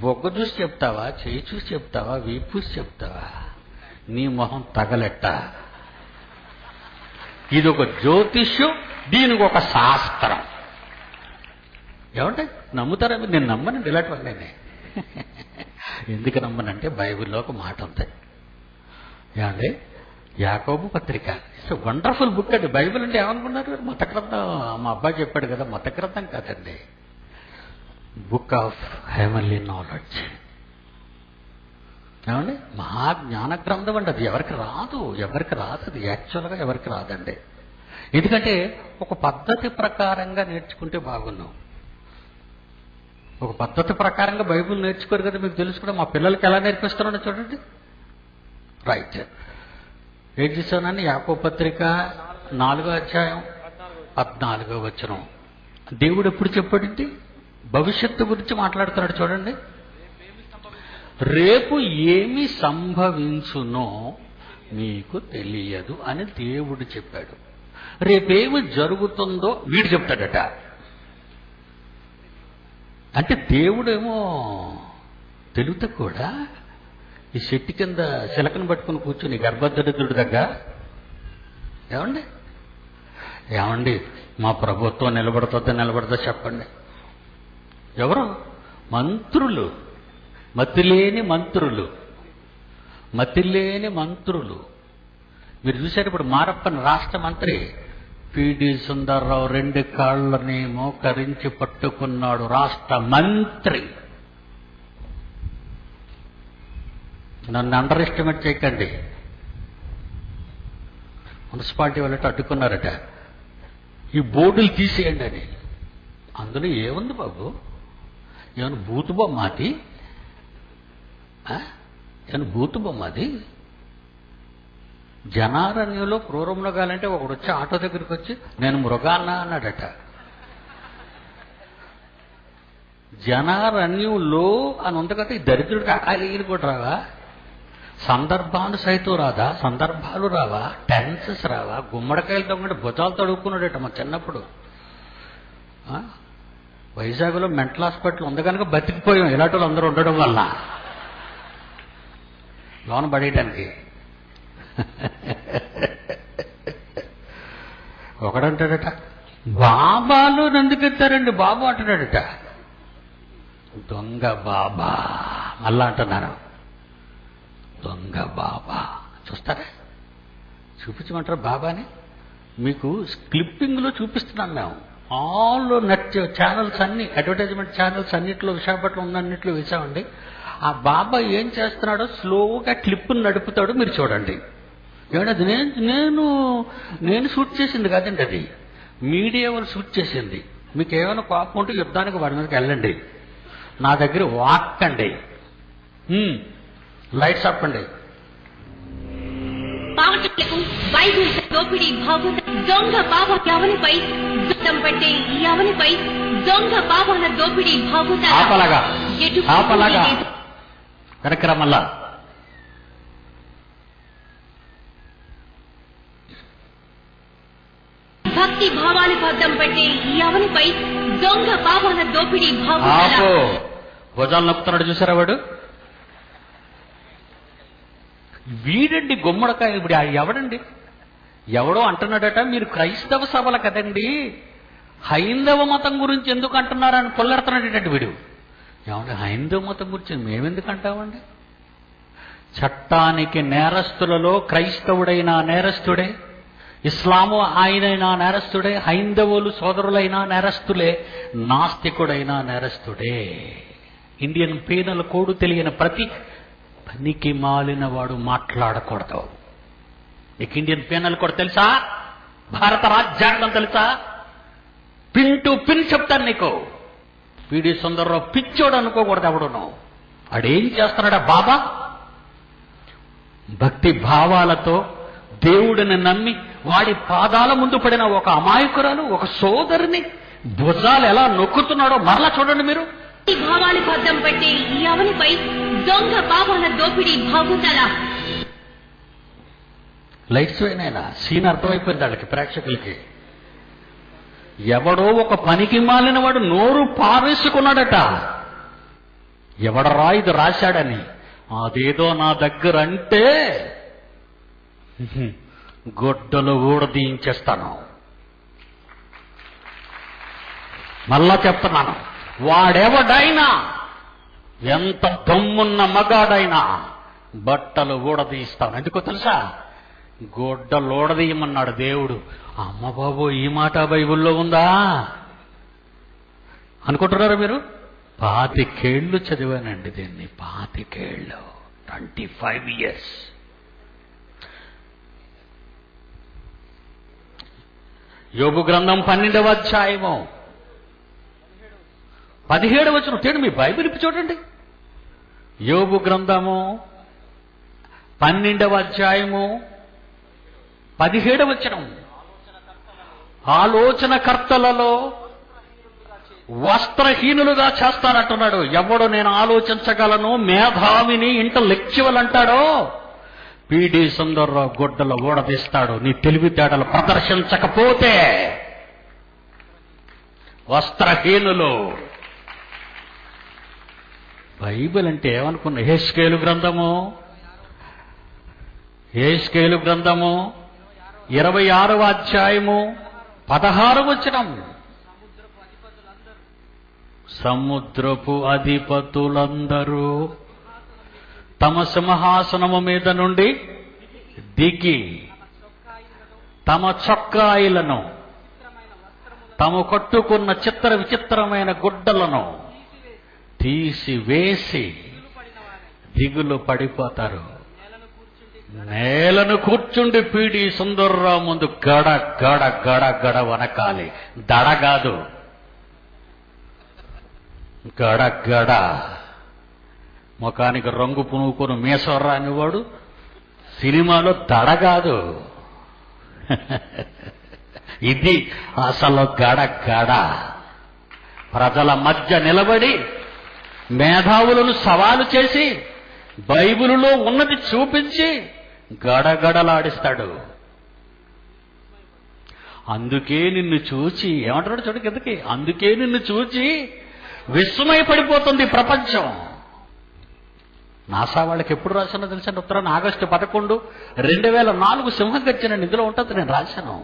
బొగ్గ చూసి చెప్తావా? చేయి చూసి చెప్తావా? వీపు చూసి చెప్తావా? నీ మొహం తగలెట్ట. ఇది ఒక జ్యోతిష్యం, దీనికి ఒక శాస్త్రం. ఏమంటే నమ్ముతారా? నేను నమ్మనండి ఇలాంటి వాళ్ళనే. ఎందుకు నమ్మనంటే బైబిల్లో ఒక మాట ఉంది. ఏమంటే యాకోబు పత్రిక, ఇట్స్ వండర్ఫుల్ బుక్ అండి. బైబిల్ అంటే ఏమనుకున్నారు? మత గ్రంథం. మా అబ్బాయి చెప్పాడు కదా, మత గ్రంథం కాదండి, బుక్ ఆఫ్ హెవెన్లీ నాలెడ్జ్. ఏమండి మహాజ్ఞాన గ్రంథం అండి. అది ఎవరికి రాదు అది యాక్చువల్గా ఎవరికి రాదండి. ఎందుకంటే ఒక పద్ధతి ప్రకారంగా నేర్చుకుంటే బాగున్నాం. ఒక పద్ధతి ప్రకారంగా బైబిల్ నేర్చుకోరు కదా, మీకు తెలుసు కూడా. మా పిల్లలకి ఎలా నేర్పిస్తున్నానో చూడండి. రైట్, ఏం చేశానని? యాకోబు పత్రిక 4వ అధ్యాయం 14వ వచనం. దేవుడు ఎప్పుడు చెప్పాడండి? భవిష్యత్తు గురించి మాట్లాడుతున్నాడు చూడండి. రేపు ఏమి సంభవించునో మీకు తెలియదు అని దేవుడు చెప్పాడు. రేపేమి జరుగుతుందో వీడు చెప్తాడట. అంటే దేవుడేమో తెలివితే కూడా ఈ చెట్టు కింద చిలకను పట్టుకుని కూర్చుని గర్భదరిద్రుడి దగ్గర, ఏమండి మా ప్రభుత్వం నిలబడుతుందో చెప్పండి. ఎవరు? మంత్రులు, మతిలేని మంత్రులు. మీరు చూశారు ఇప్పుడు మారప్పని రాష్ట్ర మంత్రి పిడి సుందర్రావు 2 కాళ్ళని మోకరించి పట్టుకున్నాడు. రాష్ట్ర మంత్రి. నన్ను అండర్ ఎస్టిమేట్ చేయకండి. మున్సిపాలిటీ వాళ్ళతో అడ్డుకున్నారట, ఈ బోర్డులు తీసేయండి అని. అందులో ఏముంది బాబు? ఏమైనా బూతు బొమ్మ అది? ఏమైనా బూతు బొమ్మ అది? జనారణ్యంలో క్రూర మృగాలంటే ఒకడు వచ్చి ఆటో దగ్గరికి వచ్చి నేను మృగాన్నా అన్నాడట. జనారణ్యంలో అని ఉంది కదా, ఈ దరిద్రుడికి అకాలీలు కూడా రావా? సందర్భాలు రావా? టెన్సెస్ రావా? గుమ్మడికాయలు తొంగంటే భుజాలు తడుక్కున్నాడట మా చిన్నప్పుడు. వైజాగ్లో మెంటల్ హాస్పిటల్ ఉంది కనుక బతికిపోయాం, ఇలాంటి వాళ్ళు అందరూ ఉండడం వల్ల లోన పడేయడానికి. ఒకడంటాడట, బాబాలు ఎందుకెత్తారండి బాబు అంటున్నాడట. దొంగ బాబా మళ్ళా అంటున్నాను దొంగ బాబా. చూస్తారా? చూపించమంటారు బాబాని? మీకు క్లిప్పింగ్లో చూపిస్తున్నాం మేము. ఆల్ నెట్ ఛానల్స్ అన్ని, అడ్వర్టైజ్మెంట్ ఛానల్స్ అన్నిట్లో, విశాఖపట్నం ఉన్నన్నిట్లో వేసామండి. ఆ బాబా ఏం చేస్తున్నాడో స్లోగా క్లిప్ను నడుపుతాడు, మీరు చూడండి. ఏమన్నది నేను షూట్ చేసింది కాదండి, అది మీడియా వాళ్ళు షూట్ చేసింది. మీకు ఏమైనా కోపం ఉంటే యుద్ధానికి వాడి మీదకి వెళ్ళండి, నా దగ్గర వాక్కండి, లైట్స్ ఆపండి. బైబిల్ దోపిడీ భాగవత దొంగ బాబా ఎవరిపై దుఃఖం పట్టే ఎవరిపై దొంగ బాబాల దోపిడీ భాగవత ఆపలాగా కరక్రమల్లా భక్తి భావాలకు అద్దం పట్టే ఎవరిపై దొంగ బాబాల దోపిడీ భాగవత. భుజాలు నొక్కుతున్నాడు చూసారా వాడు? వీడండి గుమ్మడికాయ. ఇప్పుడు ఎవడండి? ఎవడో అంటున్నాడట, మీరు క్రైస్తవ సభల కదండి, హైందవ మతం గురించి ఎందుకు అంటున్నారని పొల్లెడుతున్నాడట వీడు. ఏమంటే హైందవ మతం గురించి మేమెందుకు అంటామండి? చట్టానికి నేరస్తులలో క్రైస్తవుడైనా నేరస్తుడే, ఇస్లాము ఆయనైనా నేరస్తుడే, హైందవులు సోదరులైనా నేరస్తులే, నాస్తికుడైనా నేరస్తుడే. ఇండియన్ పీనల్ కోడ్ తెలియని ప్రతి పనికి మాలిన వాడు మాట్లాడకూడదు. నీకు ఇండియన్ పీనల్ కోడ్ తెలుసా? భారత రాజ్యాంగం తెలుసా? పిన్ టు పిన్ చెప్తాను నీకు. పిడి సుందర్రావు పిచ్చోడు అనుకోకూడదు ఎవడును. వాడేం చేస్తున్నాడా బాబా? భక్తి భావాలతో దేవుడిని నమ్మి వాడి పాదాల ముందు పడిన ఒక అమాయకురాలు, ఒక సోదరిని భుజాలు ఎలా నొక్కుతున్నాడో మరలా చూడండి మీరు. భావాలకు అద్దం పట్టి ఎవరిపై దొంగ బాబాల దోపిడీ భాగవతాల. లైట్స్ అయినా సీన్ అర్థమైపోయింది వాళ్ళకి, ప్రేక్షకులకి. ఎవడో ఒక పనికి మాలిన వాడు నోరు పారేసుకున్నాడట. ఎవడరా ఇది రాశాడని. అదేదో నా దగ్గర అంటే గొడ్డలు ఊడదీయించేస్తాను. మళ్ళా చెప్తున్నాను, వాడెవడైనా ఎంత దమ్మున్న మగాడైనా బట్టలు ఊడదీస్తాను. ఎందుకో తెలుసా? గొడ్డలు ఊడదీయమన్నాడు దేవుడు. అమ్మ బాబు, ఈ మాట బైబిల్లో ఉందా అనుకుంటున్నారా మీరు? 25 ఏళ్ళు చదివానండి దీన్ని, 25 ఏళ్ళు, 25 years. యోబు గ్రంథం 12వ అధ్యాయము 17వ వచనం. తేడు మీ బైబిల్ ఇప్పి చూడండి. యోబు గ్రంథము 12వ అధ్యాయము 17వ వచనం. ఆలోచనకర్తలలో వస్త్రహీనులుగా చేస్తానంటున్నాడు. ఎవడు నేను ఆలోచించగలను, మేధావిని, ఇంటలెక్చువల్ అంటాడో పిడి సుందర్రావు గొడ్డలు ఊడదీస్తాడు. నీ తెలివితేటలు ప్రదర్శించకపోతే వస్త్రహీనులు. బైబిల్ అంటే ఏమనుకున్నా? యెహెజ్కేలు గ్రంథము 26వ అధ్యాయము 16వ వచనం. సముద్రపు అధిపతులందరూ తమ సింహాసనము మీద నుండి దిగి తమ చొక్కాయిలను, తాము కట్టుకున్న చిత్ర విచిత్రమైన గుడ్డలను తీసివేసి దిగులు పడిపోతారు. నేలను కూర్చుండి పీడి సుందర్రావు ముందు గడ గడ గడ గడ వనకాలి. దడ కాదు, గడ గడ. ముఖానికి రంగు పునుకొని మీసవర్రా అనేవాడు సినిమాలో దడ కాదు. ఇది అసలు గడ గడ. ప్రజల మధ్య నిలబడి మేధావులను సవాలు చేసి బైబిలులో ఉన్నది చూపించి గడగడలాడిస్తాడు. అందుకే నిన్ను చూచి ఏమంటాడు చూడు కిందకి, అందుకే నిన్ను చూచి విస్మయపడిపోతుంది ప్రపంచం. నాసా వాళ్ళకి ఎప్పుడు రాశానో తెలుసండి ఉత్తరాన్ని? ఆగస్టు 11, 2004 సింహగర్జన ఇందులో ఉంటుంది. నేను రాశాను.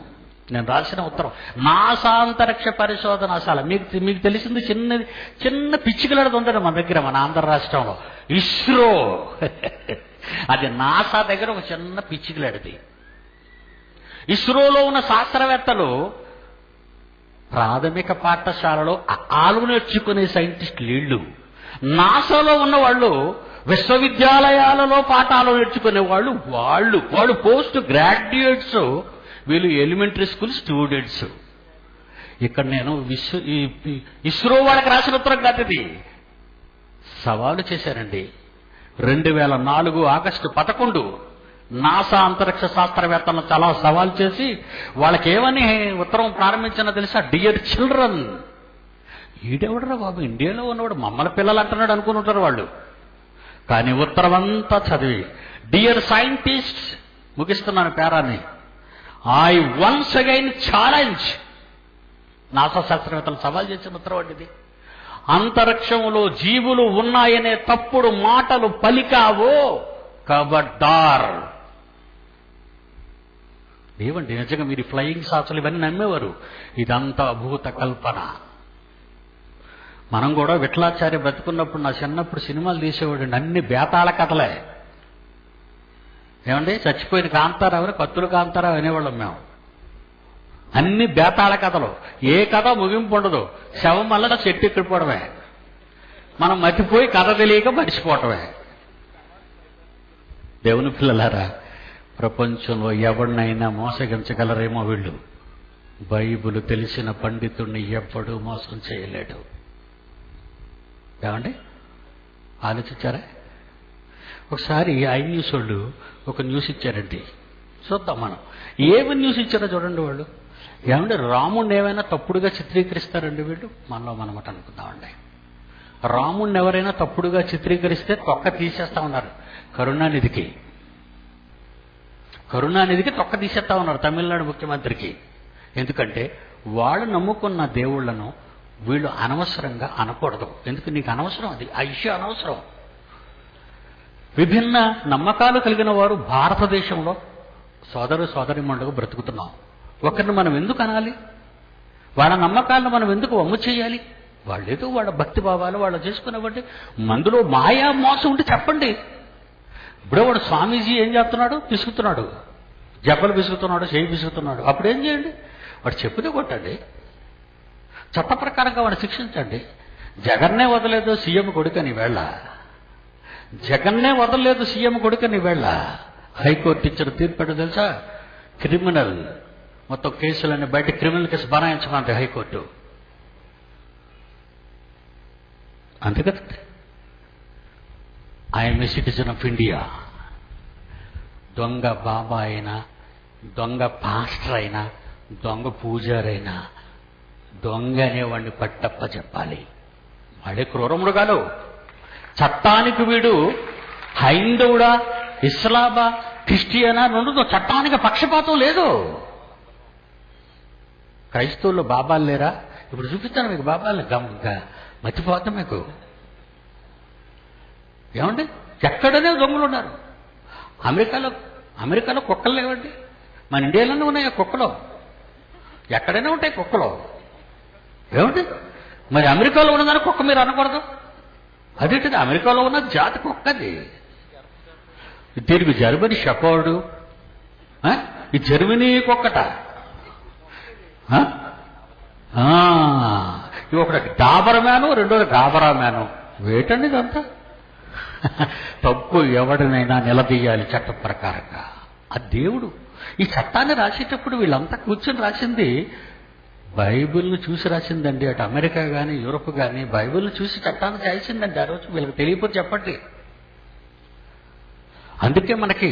నేను రాసిన ఉత్తరం. నాసా అంతరిక్ష పరిశోధనశాల. మీకు తెలిసింది చిన్న పిచ్చికలది ఉందండి మన దగ్గర, మన ఆంధ్ర రాష్ట్రంలో, ఇస్రో. అది నాసా దగ్గర ఒక చిన్న పిచ్చికలడిది. ఇస్రోలో ఉన్న శాస్త్రవేత్తలు ప్రాథమిక పాఠశాలలో ఆలు నేర్చుకునే సైంటిస్టులు వీళ్ళు. నాసాలో ఉన్న వాళ్ళు విశ్వవిద్యాలయాలలో పాఠాలు నేర్చుకునే వాళ్ళు పోస్ట్ గ్రాడ్యుయేట్స్, వీళ్ళు ఎలిమెంటరీ స్కూల్ స్టూడెంట్స్. ఇక్కడ నేను ఇస్రో వాళ్ళకి రాసిన ఉత్తరం కాదు ఇది. సవాలు చేశారండి. 2004 ఆగస్టు 11 నాసా అంతరిక్ష శాస్త్రవేత్తలను చాలా సవాల్ చేసి వాళ్ళకేమని ఉత్తరం ప్రారంభించినా తెలుసా? Dear children. ఈడెవడరా బాబు, ఇండియాలో ఉన్నవాడు మమ్మల్ని పిల్లలు అంటున్నాడు అనుకుని ఉంటారు వాళ్ళు. కానీ ఉత్తరం అంతా చదివి, డియర్ సైంటిస్ట్, ముగిస్తున్నాను పేరాన్ని, I once again challenge. NASA శాస్త్రవేత్తలు సవాల్ చేసిన ఉత్తరం అండి. అంతరిక్షంలో జీవులు ఉన్నాయనే తప్పుడు మాటలు పలికావో కబడ్డార్. ఏవండి నిజంగా మీరు ఫ్లయింగ్ సాసులు ఇవన్నీ నమ్మేవారు? ఇదంతా భూత కల్పన. మనం కూడా విఠలాచార్య బతుకున్నప్పుడు, నా చిన్నప్పుడు సినిమాలు తీసేవాడు, అన్ని బేతాళ కథలే. ఏమండి, చచ్చిపోయిన కాంతారావు, కత్తులు కాంతారావు అనేవాళ్ళం మేము. అన్ని బేతాళ కథలు, ఏ కథ ముగింపు ఉండదు. శవం వల్ల చెట్టు ఎక్కిపోవడమే, మనం మతిపోయి కథ తెలియక మర్చిపోవటమే. దేవుని పిల్లలారా, ప్రపంచంలో ఎవరినైనా మోసగించగలరేమో వీళ్ళు. బైబిల్ తెలిసిన పండితుడిని ఎవ్వడూ మోసం చేయలేడు. ఏమండి ఆలోచించారా? ఒకసారి ఐ న్యూస్ వాళ్ళు ఒక న్యూస్ ఇచ్చారండి, చూద్దాం మనం. ఏమి న్యూస్ ఇచ్చారో చూడండి వాళ్ళు. ఏమంటే రాముడిని ఏమైనా తప్పుడుగా చిత్రీకరిస్తారండి వీళ్ళు? మనలో మనమాట అనుకుందామండి. రాముడిని ఎవరైనా తప్పుడుగా చిత్రీకరిస్తే తొక్క తీసేస్తా ఉన్నారు. కరుణానిధికి తొక్క తీసేస్తా ఉన్నారు తమిళనాడు ముఖ్యమంత్రికి. ఎందుకంటే వాళ్ళు నమ్ముకున్న దేవుళ్లను వీళ్ళు అనవసరంగా అనకూడదు. ఎందుకు? నీకు అనవసరం, అది ఆ ఇష్యూ అనవసరం. విభిన్న నమ్మకాలు కలిగిన వారు భారతదేశంలో సోదరిమణులుగా బ్రతుకుతున్నాం. ఒకరిని మనం ఎందుకు అనాలి? వాళ్ళ నమ్మకాలను మనం ఎందుకు వమ్ము చేయాలి? వాళ్ళేదో వాళ్ళ భక్తి భావాలు వాళ్ళు చేసుకునేవాడి. మందులో మాయా మోసం ఉంటే చెప్పండి. ఇప్పుడే వాడు స్వామీజీ ఏం చేస్తున్నాడు? పిసుకుతున్నాడు, జబ్బలు పిసుకుతున్నాడు, చేయి పిసుకుతున్నాడు. అప్పుడేం చేయండి? వాడు చెప్పుదే కొట్టండి, చట్ట ప్రకారంగా వాడిని శిక్షించండి. జగన్నే వదలేదు సీఎం కొడుకని వేళ, జగన్నే వదలలేదు సీఎం కొడుకని వేళ హైకోర్టు ఇచ్చిన తీర్పు తెలుసా? క్రిమినల్ మొత్తం కేసులన్నీ బయట క్రిమినల్ కేసు బనాయించమంది హైకోర్టు. అంతే కదండి. I'm a citizen of India. దొంగ బాబా అయినా, దొంగ పాస్టర్ అయినా, దొంగ పూజారైనా దొంగ అనేవాడిని పట్టప్ప చెప్పాలి. వాడే క్రూరమృగాలు. చట్టానికి వీడు హైందవుడా, ఇస్లామా, క్రిస్టియనా ఉండదు. చట్టానికి పక్షపాతం లేదు. క్రైస్తవుల్లో బాబాలు లేరా? ఇప్పుడు చూపిస్తాను మీకు బాబాలు. మర్చిపోతాం మీకు. ఏమండి, ఎక్కడనే దొంగలు ఉన్నారు. అమెరికాలో కుక్కలు లేవండి, మన ఇండియాలోనే ఉన్నాయి కుక్కలు. ఎక్కడైనా ఉంటాయి కుక్కలు. ఏమండి, మరి అమెరికాలో ఉన్నదని కుక్క మీరు అనకూడదు. అదేంటిది? అమెరికాలో ఉన్న జాతి కుక్కది. దీనికి జర్మనీ షెపర్డు, ఈ జర్మనీ కుక్కట. ఒకటి డాబర్ మ్యాను, రెండోది గాబరా మ్యాను. వేటండి ఇదంతా. తప్పు ఎవడినైనా నిలదీయాలి చట్ట ప్రకారంగా. ఆ దేవుడు ఈ చట్టాన్ని రాసేటప్పుడు వీళ్ళంతా కూర్చొని రాసింది బైబిల్ను చూసి రాసిందండి. అటు అమెరికా కానీ యూరోప్ కానీ బైబిల్ను చూసి చట్టాన్ని రాసిందండి. ఆ రోజు వీళ్ళకి తెలియకపోతే చెప్పండి. అందుకే మనకి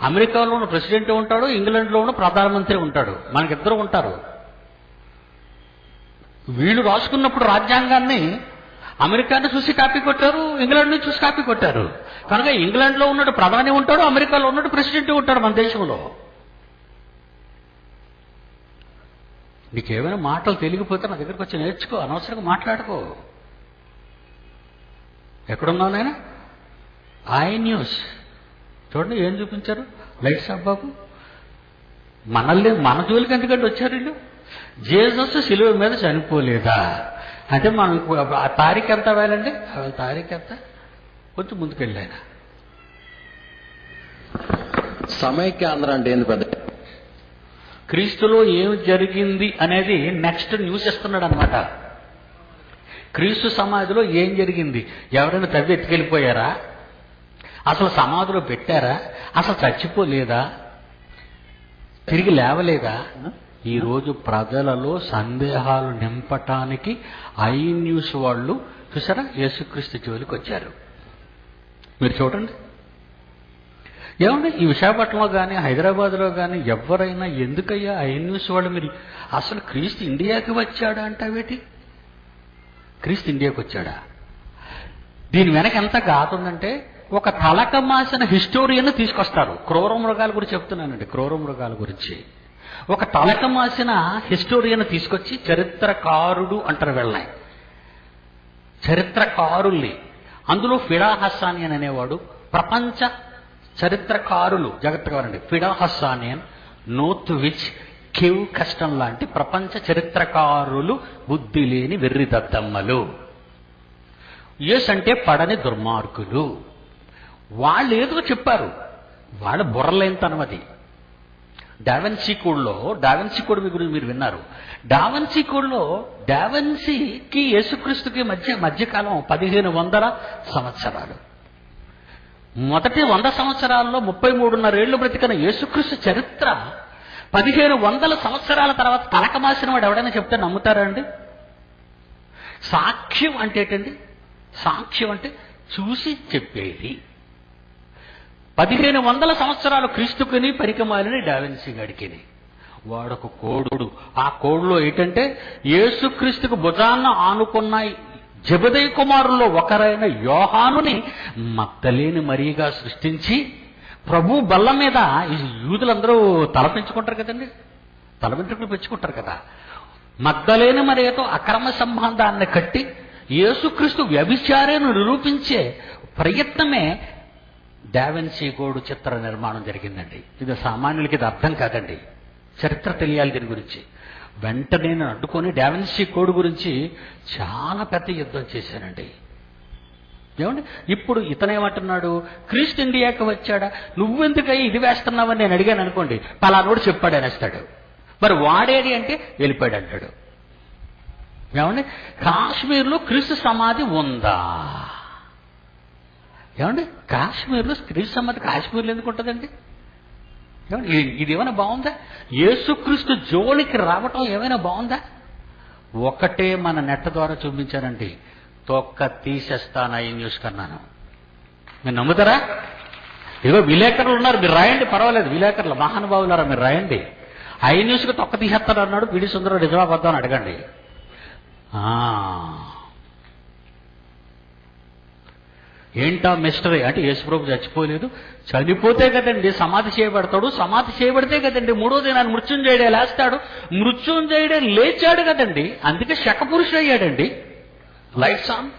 అమెరికాలో ఉన్న ప్రెసిడెంట్ ఉంటాడు, ఇంగ్లాండ్లో ఉన్న ప్రధానమంత్రి ఉంటాడు, మనకిద్దరు ఉంటారు. వీళ్ళు రాసుకున్నప్పుడు రాజ్యాంగాన్ని అమెరికాను చూసి కాపీ కొట్టారు, ఇంగ్లాండ్ని చూసి కాపీ కొట్టారు. కనుక ఇంగ్లాండ్లో ఉన్నాడు ప్రధాని ఉంటాడు, అమెరికాలో ఉన్నాడు ప్రెసిడెంట్ ఉంటాడు మన దేశంలో. నీకేమైనా మాటలు తెలియకపోతే నా దగ్గరకు వచ్చి నేర్చుకో, అనవసరంగా మాట్లాడుకో. ఎక్కడున్నావు నాయన? ఐ న్యూస్ చూడండి ఏం చూపించారు. లైట్స్ ఆఫ్ బాబు. మన జోలికి ఎందుకంటే వచ్చారు వీళ్ళు? జేసస్ శిలువ మీద చనిపోలేదా అంటే మనం ఆ తారీఖు ఎంత వేయాలండి? తారీఖు ఎంత? కొంచెం ముందుకెళ్ళాయన. సమైక్యాంధ్ర అంటే ఏంది పెద్ద? క్రీస్తులో ఏం జరిగింది అనేది నెక్స్ట్ న్యూస్ ఇస్తున్నాడు అనమాట. క్రీస్తు సమాధిలో ఏం జరిగింది? ఎవరైనా తవ్వి ఎత్తుకెళ్ళిపోయారా? అసలు సమాధిలో పెట్టారా? అసలు చచ్చిపోలేదా? తిరిగి లేవలేదా? ఈరోజు ప్రజలలో సందేహాలు నింపటానికి ఐ న్యూస్ వాళ్ళు చూసారా యేసుక్రీస్తు జోలికి వచ్చారు. మీరు చూడండి. ఏమండి ఈ విశాఖపట్నంలో కానీ హైదరాబాద్లో కానీ ఎవరైనా ఎందుకయ్యా ఐ న్యూస్ వాళ్ళు మీరు అసలు క్రీస్తు ఇండియాకి వచ్చాడా అంటావేటి? క్రీస్తు ఇండియాకి వచ్చాడా? దీని వెనక ఎంత గాతుందంటే ఒక తలక మాసిన హిస్టోరియన్ తీసుకొస్తారు. క్రూర మృగాల గురించి చెప్తున్నానండి. క్రూర మృగాల గురించి ఒక తలక మాసిన హిస్టోరియన్ తీసుకొచ్చి చరిత్రకారుడు అంటారు వెళ్ళాయి. చరిత్రకారుల్ని అందులో ఫిడా హస్సానియన్ అనేవాడు ప్రపంచ చరిత్రకారులు జాగ్రత్తగా వారండి. ఫిడా హస్సానియన్, నోత్ విచ్, కెవ్ కస్టన్ లాంటి ప్రపంచ చరిత్రకారులు బుద్ధి లేని వెర్రి దద్దమ్మలు. యేసు అంటే పడని దుర్మార్గులు. వాళ్ళు ఏదో చెప్పారు. వాళ్ళ బుర్రలేంతనం అది. డావెన్సీ కోడ్ మీ గురించి మీరు విన్నారు. డావెన్సీ కోడ్లో డావెన్సీకి యేసుక్రీస్తుకి మధ్యకాలం 1500 సంవత్సరాలు. మొదటి 100 సంవత్సరాల్లో 33.5 ఏళ్లు బ్రతికిన యేసుక్రీస్తు చరిత్ర 1500 సంవత్సరాల తర్వాత తలకమాసిన వాడు ఎవడైనా చెప్తే నమ్ముతారా అండి? సాక్ష్యం అంటే ఏంటండి? సాక్ష్యం అంటే చూసి చెప్పేది. 1500 సంవత్సరాలు క్రీస్తుకుని పరికమాలిని డావెన్సీ గడికిని. వాడొక కోడు. ఆ కోడులో ఏంటంటే యేసుక్రీస్తుకు భుజాన్న ఆనుకున్నాయి జెబెదయి కుమారుల్లో ఒకరైన యోహానుని మగ్దలేని మరియగా సృష్టించి ప్రభు బల్ల మీద యూదులందరూ తలపెంచుకుంటారు కదండి, తలవెంట్రుకలు పెంచుకుంటారు కదా. మగ్దలేని మరియతో అక్రమ సంబంధాన్ని కట్టి యేసుక్రీస్తు వ్యభిచారేను నిరూపించే ప్రయత్నమే డావెన్సీ కోడ్ చిత్ర నిర్మాణం జరిగిందండి. ఇది సామాన్యులకి ఇది అర్థం కాదండి. చరిత్ర తెలియాలి దీని గురించి. వెంటనే నేను అడ్డుకొని డావెన్సీ కోడ్ గురించి చాలా పెద్ద యుద్ధం చేశానండి. ఏమండి ఇప్పుడు ఇతనేమంటున్నాడు? క్రీస్తు ఇండియాకి వచ్చాడా? నువ్వెందుకయ్యి ఇది వేస్తున్నావని నేను అడిగాను అనుకోండి, పలానోడు చెప్పాడు అనేస్తాడు. మరి వాడేది అంటే వెళ్ళిపోయాడు అంటాడు. ఏమండి కాశ్మీర్లో క్రీస్తు సమాధి ఉందా? ఏమండి కాశ్మీర్లో క్రీస్తు సమాధి కాశ్మీర్లో ఎందుకు ఉంటుందండి? ఏమండి ఇది ఏమైనా బాగుందా? యేసుక్రీస్తు జోలికి రావటం ఏమైనా బాగుందా? ఒకటే మన నెట్ ద్వారా చూపించానండి, తొక్క తీసేస్తాను ఐ న్యూస్ కన్నాను. మీరు నమ్ముతారా? ఇదిగో విలేకరులు ఉన్నారు, మీరు రాయండి, పర్వాలేదు. విలేకరులు మహానుభావులారా మీరు రాయండి. ఐ న్యూస్కి తొక్క తీసేస్తాడు అన్నాడు పిడి సుందరం, నిజమా వద్దా అని అడగండి. ఏంటా మిస్టరీ అంటే యేసుప్రభు చచ్చిపోలేదు, చనిపోతే కదండి సమాధి చేయబడతాడు, సమాధి చేయబడితే కదండి మూడో దినాన్ని మృత్యుంజయుడే లేస్తాడు, మృత్యుంజయుడే లేచాడు కదండి, అందుకే శకపురుషుడు అయ్యాడండి. Lights on.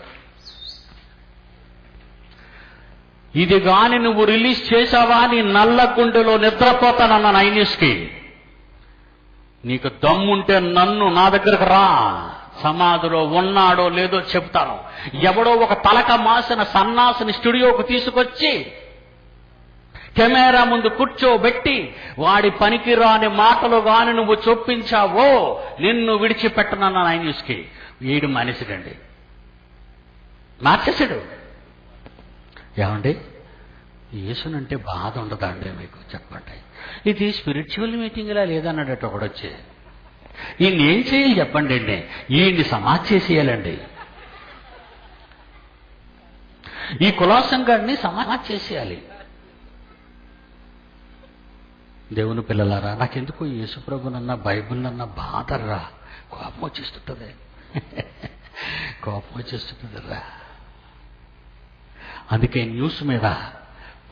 ఇది గాని నువ్వు రిలీజ్ చేసావా నీ నల్ల గుండెలో నిద్రపోతానన్నాను ఐ న్యూస్కి. నీకు దమ్ముంటే నా దగ్గరకు రా, సమాధిలో ఉన్నాడో లేదో చెప్తాను. ఎవడో ఒక తలక మాసిన సన్నాసిని స్టూడియోకు తీసుకొచ్చి కెమెరా ముందు కూర్చోబెట్టి వాడి పనికిరాని మాటలు గాని నువ్వు చొప్పించావో నిన్ను విడిచిపెట్టనన్నాను ఐ న్యూస్కి. వీడు మనిషికండి, మార్చేసాడు. ఏమండి యేసునంటే బాధ ఉండదా అండి మీకు? చెప్పండి. ఇది స్పిరిచువల్ మీటింగ్లా లేదన్నాడట ఒకడొచ్చి. ఈయన్ని ఏం చేయాలి చెప్పండి అండి? ఈయన్ని సమాధి చేసేయాలండి. ఈ కులాసంగాడిని సమాధి చేసేయాలి. దేవుని పిల్లలారా, నాకెందుకు యేసుప్రభునన్నా బైబిల్నన్నా బాధర్రా, కోపం వచ్చేస్తుంటుంది. కోపం వచ్చేస్తుంటుందిరా. అందుకే న్యూస్ మీద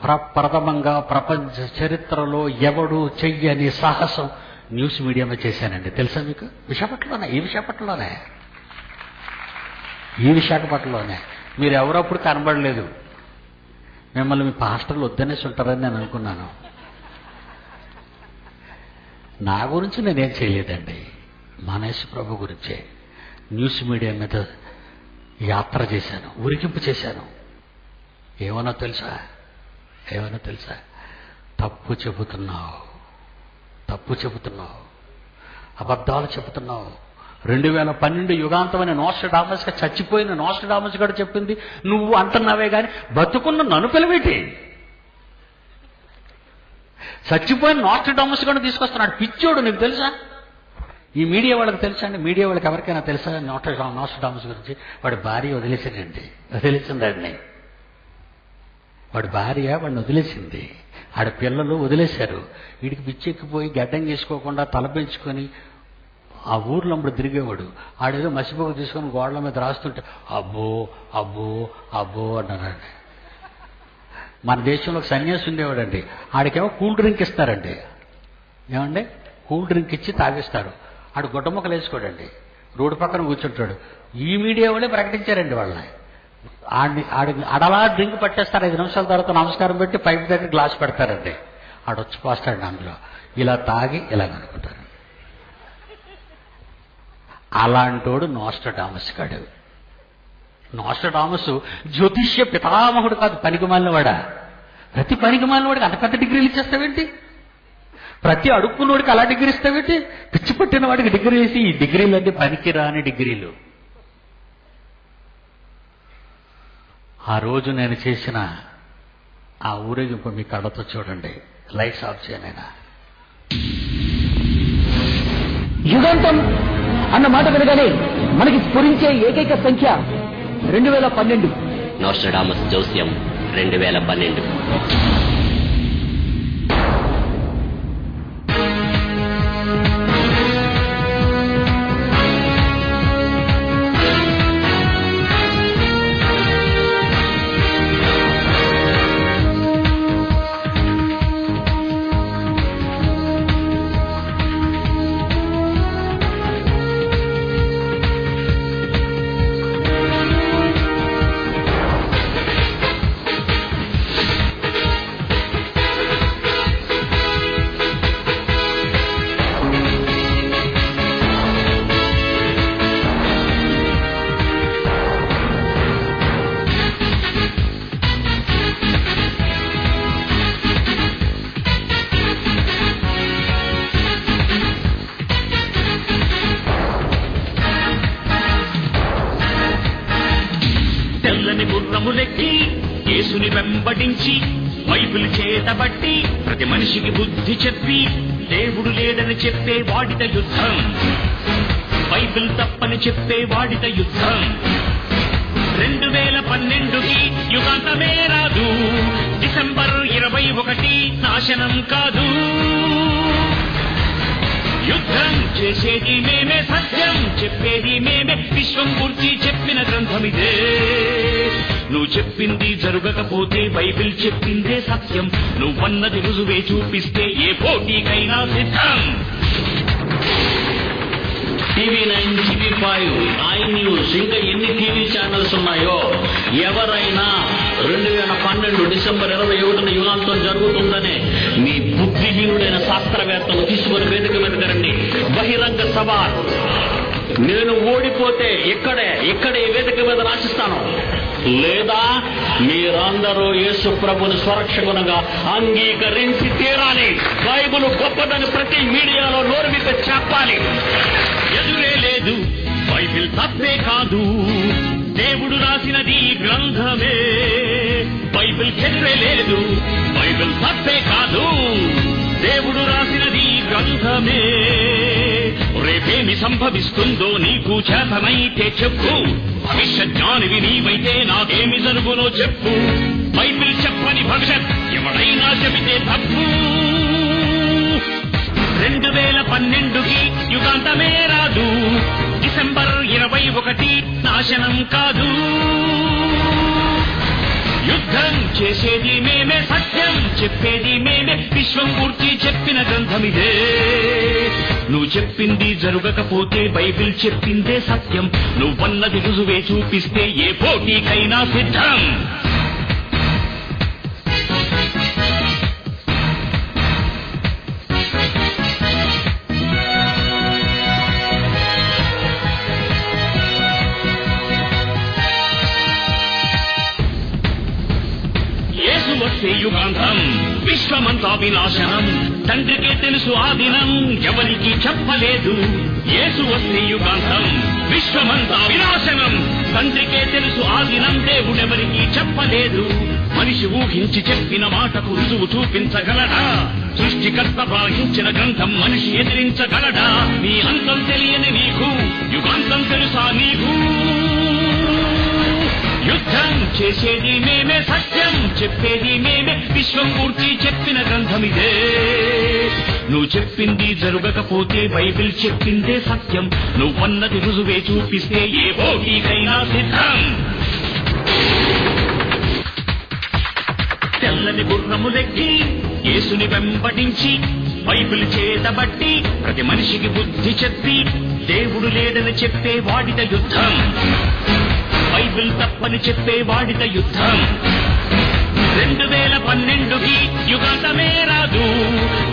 ప్రప్రథమంగా ప్రపంచ చరిత్రలో ఎవడు చెయ్యని సాహసం న్యూస్ మీడియాలో చేశానండి. తెలుసా మీకు? విశాఖపట్నంలోనే, ఈ విశాఖపట్నంలోనే. మీరు ఎవరప్పుడు కనబడలేదు. మిమ్మల్ని మీ పాస్టర్లు వద్దనేసి ఉంటారని నేను అనుకున్నాను. నా గురించి నేనేం చేయలేదండి, మానేశ్వర ప్రభు గురించే న్యూస్ మీడియా మీద యాత్ర చేశాను, ఊరికింపు చేశాను. ఏమన్నా తెలుసా? తప్పు చెబుతున్నావు, అబద్ధాలు చెబుతున్నావు. 2012 యుగాంతమైన నోస్ట్రడామస్ గా, చచ్చిపోయిన నోస్ట్రడామస్ గారు చెప్పింది నువ్వు అంటున్నావే గాని బతుకున్న నన్ను పిలవేటి? చచ్చిపోయిన నోస్ట్రడామస్ గారు తీసుకొస్తున్నాడు, పిచ్చోడు. నీకు తెలుసా? ఈ మీడియా వాళ్ళకి తెలుసా అండి? మీడియా వాళ్ళకి ఎవరికైనా తెలుసా నోస్ట్రడామస్ గురించి? వాడి భార్య వదిలేసిందండి. వాడి భార్య వాడిని వదిలేసింది, ఆడ పిల్లలు వదిలేశారు. వీడికి పిచ్చెక్కిపోయి గడ్డం చేసుకోకుండా తల పెంచుకొని ఆ ఊర్లో అప్పుడు తిరిగేవాడు. ఆడేదో మసిపోగు తీసుకొని గోడల మీద రాస్తుంటే అబ్బో అబ్బో అబ్బో అన్నాడు. మన దేశంలో ఒక సన్యాసి ఉండేవాడండి, ఆడికేమో కూల్ డ్రింక్ ఇస్తారండి. ఏమండి? కూల్ డ్రింక్ ఇచ్చి తాగిస్తారు. ఆడు గుడ్డముక్కలు వేసుకోడండి, రోడ్డు పక్కన కూర్చుంటాడు. ఈ మీడియా వాళ్ళే ప్రకటించారండి వాళ్ళని. ఆడలా డ్రింక్ పట్టేస్తారు, 5 నిమిషాల తర్వాత నమస్కారం పెట్టి పైపు దగ్గర గ్లాస్ పెడతారండి. ఆడొచ్చి పోస్తాడు అందులో, ఇలా తాగి ఇలా అనుకుంటారు. అలాంటోడు నోస్ట్రడామస్ కాడు. నోస్ట్రడామస్ జ్యోతిష్య పితామహుడు కాదు, పనికిమాలినవాడా. ప్రతి పనికిమాలినవాడికి అంత పెద్ద డిగ్రీలు ఇచ్చేస్తావేంటి? ప్రతి అడుక్కున్నోడికి అలా డిగ్రీ ఇస్తావేంటి? పిచ్చి పట్టిన వాడికి డిగ్రీ వేసి ఈ డిగ్రీలన్నీ పనికిరాని డిగ్రీలు. ఆ రోజు నేను చేసిన ఆ ఊరేగింపు మీ కళ్ళతో చూడండి. Lights off చేయనైనా. యుగాంతం అన్న మాట వినగానే మనకి స్ఫురించే ఏకైక సంఖ్య 2012. నోస్ట్రడామస్ జోస్యం 2012. యేసుని వెంబడించి బైబిల్ చేతబట్టి ప్రతి మనిషికి బుద్ధి చెప్పి దేవుడు లేడని చెప్పే వాడిత యుద్ధం, బైబిల్ తప్పని చెప్పే వాడిత యుద్ధం. 2012కి యుగాంతమే రాదు, డిసెంబర్ 21 నాశనం కాదు. యుద్ధం చేసేది మేమే, సత్యం చెప్పేది మేమే, విశ్వం గురించి చెప్పిన గ్రంథమిదే. నువ్వు చెప్పింది జరగకపోతే బైబిల్ చెప్పిందే సత్యం, నువ్వన్నది రుజువే చూపిస్తే ఏ పోటీకైనా సిద్ధం. TV9, TV5, I న్యూస్, ఇంకా ఎన్ని టీవీ ఛానల్స్ ఉన్నాయో ఎవరైనా 2012 డిసెంబర్ 21 యుగాంతం జరుగుతుందనే మీ బుద్ధిహీనుడైన శాస్త్రవేత్తలు తీసుకుని వేదిక మీద రండి. బహిరంగ సభ. నేను ఓడిపోతే ఇక్కడే వేదిక మీద రాసిస్తాను, లేదా మీరందరూ యేసు ప్రభుని స్వరక్షకునిగా అంగీకరించి తీరాలి. బైబిల్ గొప్పదని ప్రతి మీడియాలో నోరు మీద చెప్పాలి. ఎదురే లేదు, బైబిల్ తప్పే కాదు, దేవుడు రాసినది గ్రంథమే. బైబిల్ ఎదురే లేదు, బైబిల్ తప్పే కాదు, దేవుడు రాసినది గ్రంథమే. రేపేమి సంభవిస్తుందో నీకు చేతనైతే చెప్పు, భవిష్య జ్ఞానివి నీవైతే నాకేమి జరుగునో చెప్పు. బైబిల్ చెప్పని భవిష్యత్ ఎవడైనా చెబితే తప్పు. 2012కి యుగాంతమే రాదు, డిసెంబర్ 21 నాశనం కాదు. యుద్ధం చేసేది మేమే, సత్యం చెప్పేది మేమే, విశ్వం గురించి చెప్పిన గ్రంథమిదే. నువ్వు చెప్పింది జరగకపోతే బైబిల్ చెప్పిందే సత్యం, నువ్వన్నది రుజువే చూపిస్తే ఏ పోటీకైనా సిద్ధం. విశ్వమంతా వినాశనం. తండ్రికే తెలుసు ఆ దినం, ఎవరికి చెప్పలేదు. యేసు వస్తే యుగాంతం, విశ్వమంతా వినాశనం. తండ్రికే తెలుసు ఆ దినం, దేవుడెవరికి చెప్పలేదు. మనిషి ఊహించి చెప్పిన మాటకు రుజువు చూపించగలడా? సృష్టికర్త భావించిన గ్రంథం మనిషి ఎదిరించగలడా? నీ అంతం తెలియని నీకు యుగాంతం తెలుసా నీకు? యుద్ధం చేసేది మేమే, సత్యం చెప్పేది మేమే, విశ్వం పూర్తి చెప్పిన గ్రంథమిదే. నువ్వు చెప్పింది జరగకపోతే బైబిల్ చెప్పిందే సత్యం. నువ్వన్నది రుజువే చూపిస్తే ఏ పోటీకైనా సిద్ధం. తెల్లని గుర్రములెక్కి యేసుని వెంబడించి బైబిల్ చేతబట్టి ప్రతి మనిషికి బుద్ధి చెప్పి దేవుడు లేడని చెప్పే వాడిత యుద్ధం. బైబిల్ తప్పని చెప్పే వాడిత యుద్ధం. 2012కి యుగాంతమే రాదు,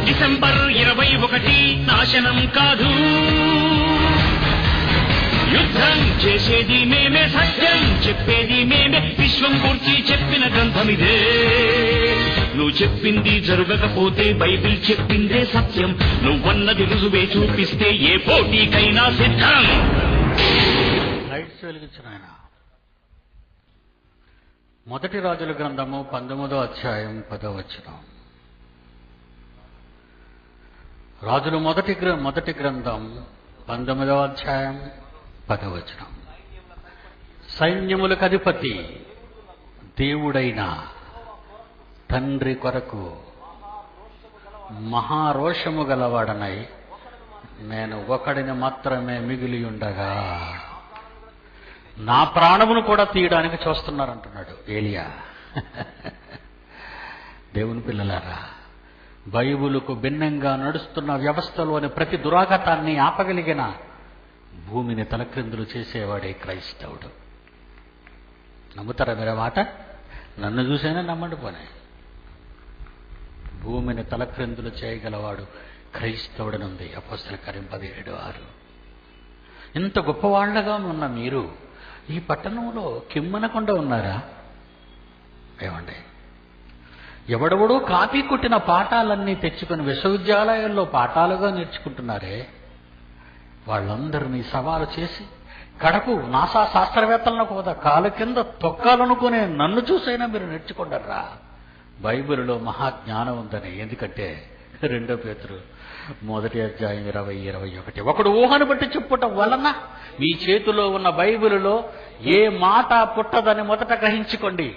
డిసెంబర్ 21 నాశనం కాదు. యుద్ధం చేసేది మేమే, సత్యం చెప్పేది మేమే, విశ్వం పూర్తి చెప్పిన గ్రంథమిదే. నువ్వు చెప్పింది జరగకపోతే బైబిల్ చెప్పిందే సత్యం. నువ్వన్నది రుజువే చూపిస్తే ఏ పోటీకైనా సిద్ధం. లైట్స్ వెలిగించిన ఆయన. మొదటి రాజుల గ్రంథము 19వ అధ్యాయం 10వ వచనం. రాజులు మొదటి గ్రంథం 19వ అధ్యాయం 10వ వచనం. సైన్యములకు అధిపతి దేవుడైన తండ్రి కొరకు మహారోషము గలవాడనై నేను ఒకడిని మాత్రమే మిగిలి ఉండగా నా ప్రాణమును కూడా తీయడానికి చూస్తున్నారంటున్నాడు ఏలియా. దేవుని పిల్లలారా, బైబిలుకు భిన్నంగా నడుస్తున్న వ్యవస్థలోని ప్రతి దురాఘాతాన్ని ఆపగలిగిన భూమిని తలక్రిందులు చేసేవాడే క్రైస్తవుడు. నమ్ముతారా మీరే మాట? నన్ను చూసైనా నమ్మండి పోనే. భూమిని తలక్రిందులు చేయగలవాడు క్రైస్తవుడనుంది అపోస్తల కార్యం 17:6. ఇంత గొప్పవాళ్లగా ఉన్న మీరు ఈ పట్టణంలో కిమ్మనకుండా ఉన్నారా? ఏమండి, ఎవడెవడో కాపీ కొట్టిన పాఠాలన్నీ తెచ్చుకుని విశ్వవిద్యాలయాల్లో పాఠాలుగా నేర్చుకుంటున్నారే, వాళ్ళందరినీ సవాలు చేసి కడకు నాసా శాస్త్రవేత్తలను కూడా కాలు కింద తొక్కాలనుకునే నన్ను చూసైనా మీరు నేర్చుకుంటారా? బైబిల్లో మహాజ్ఞానం ఉందని. ఎందుకంటే 2 పేతురు 1వ అధ్యాయం 20-21. ఒకడు ఊహను బట్టి చెప్పుట వలన మీ చేతిలో ఉన్న బైబిలులో ఏ మాట పుట్టదని మొదట గ్రహించుకోండి.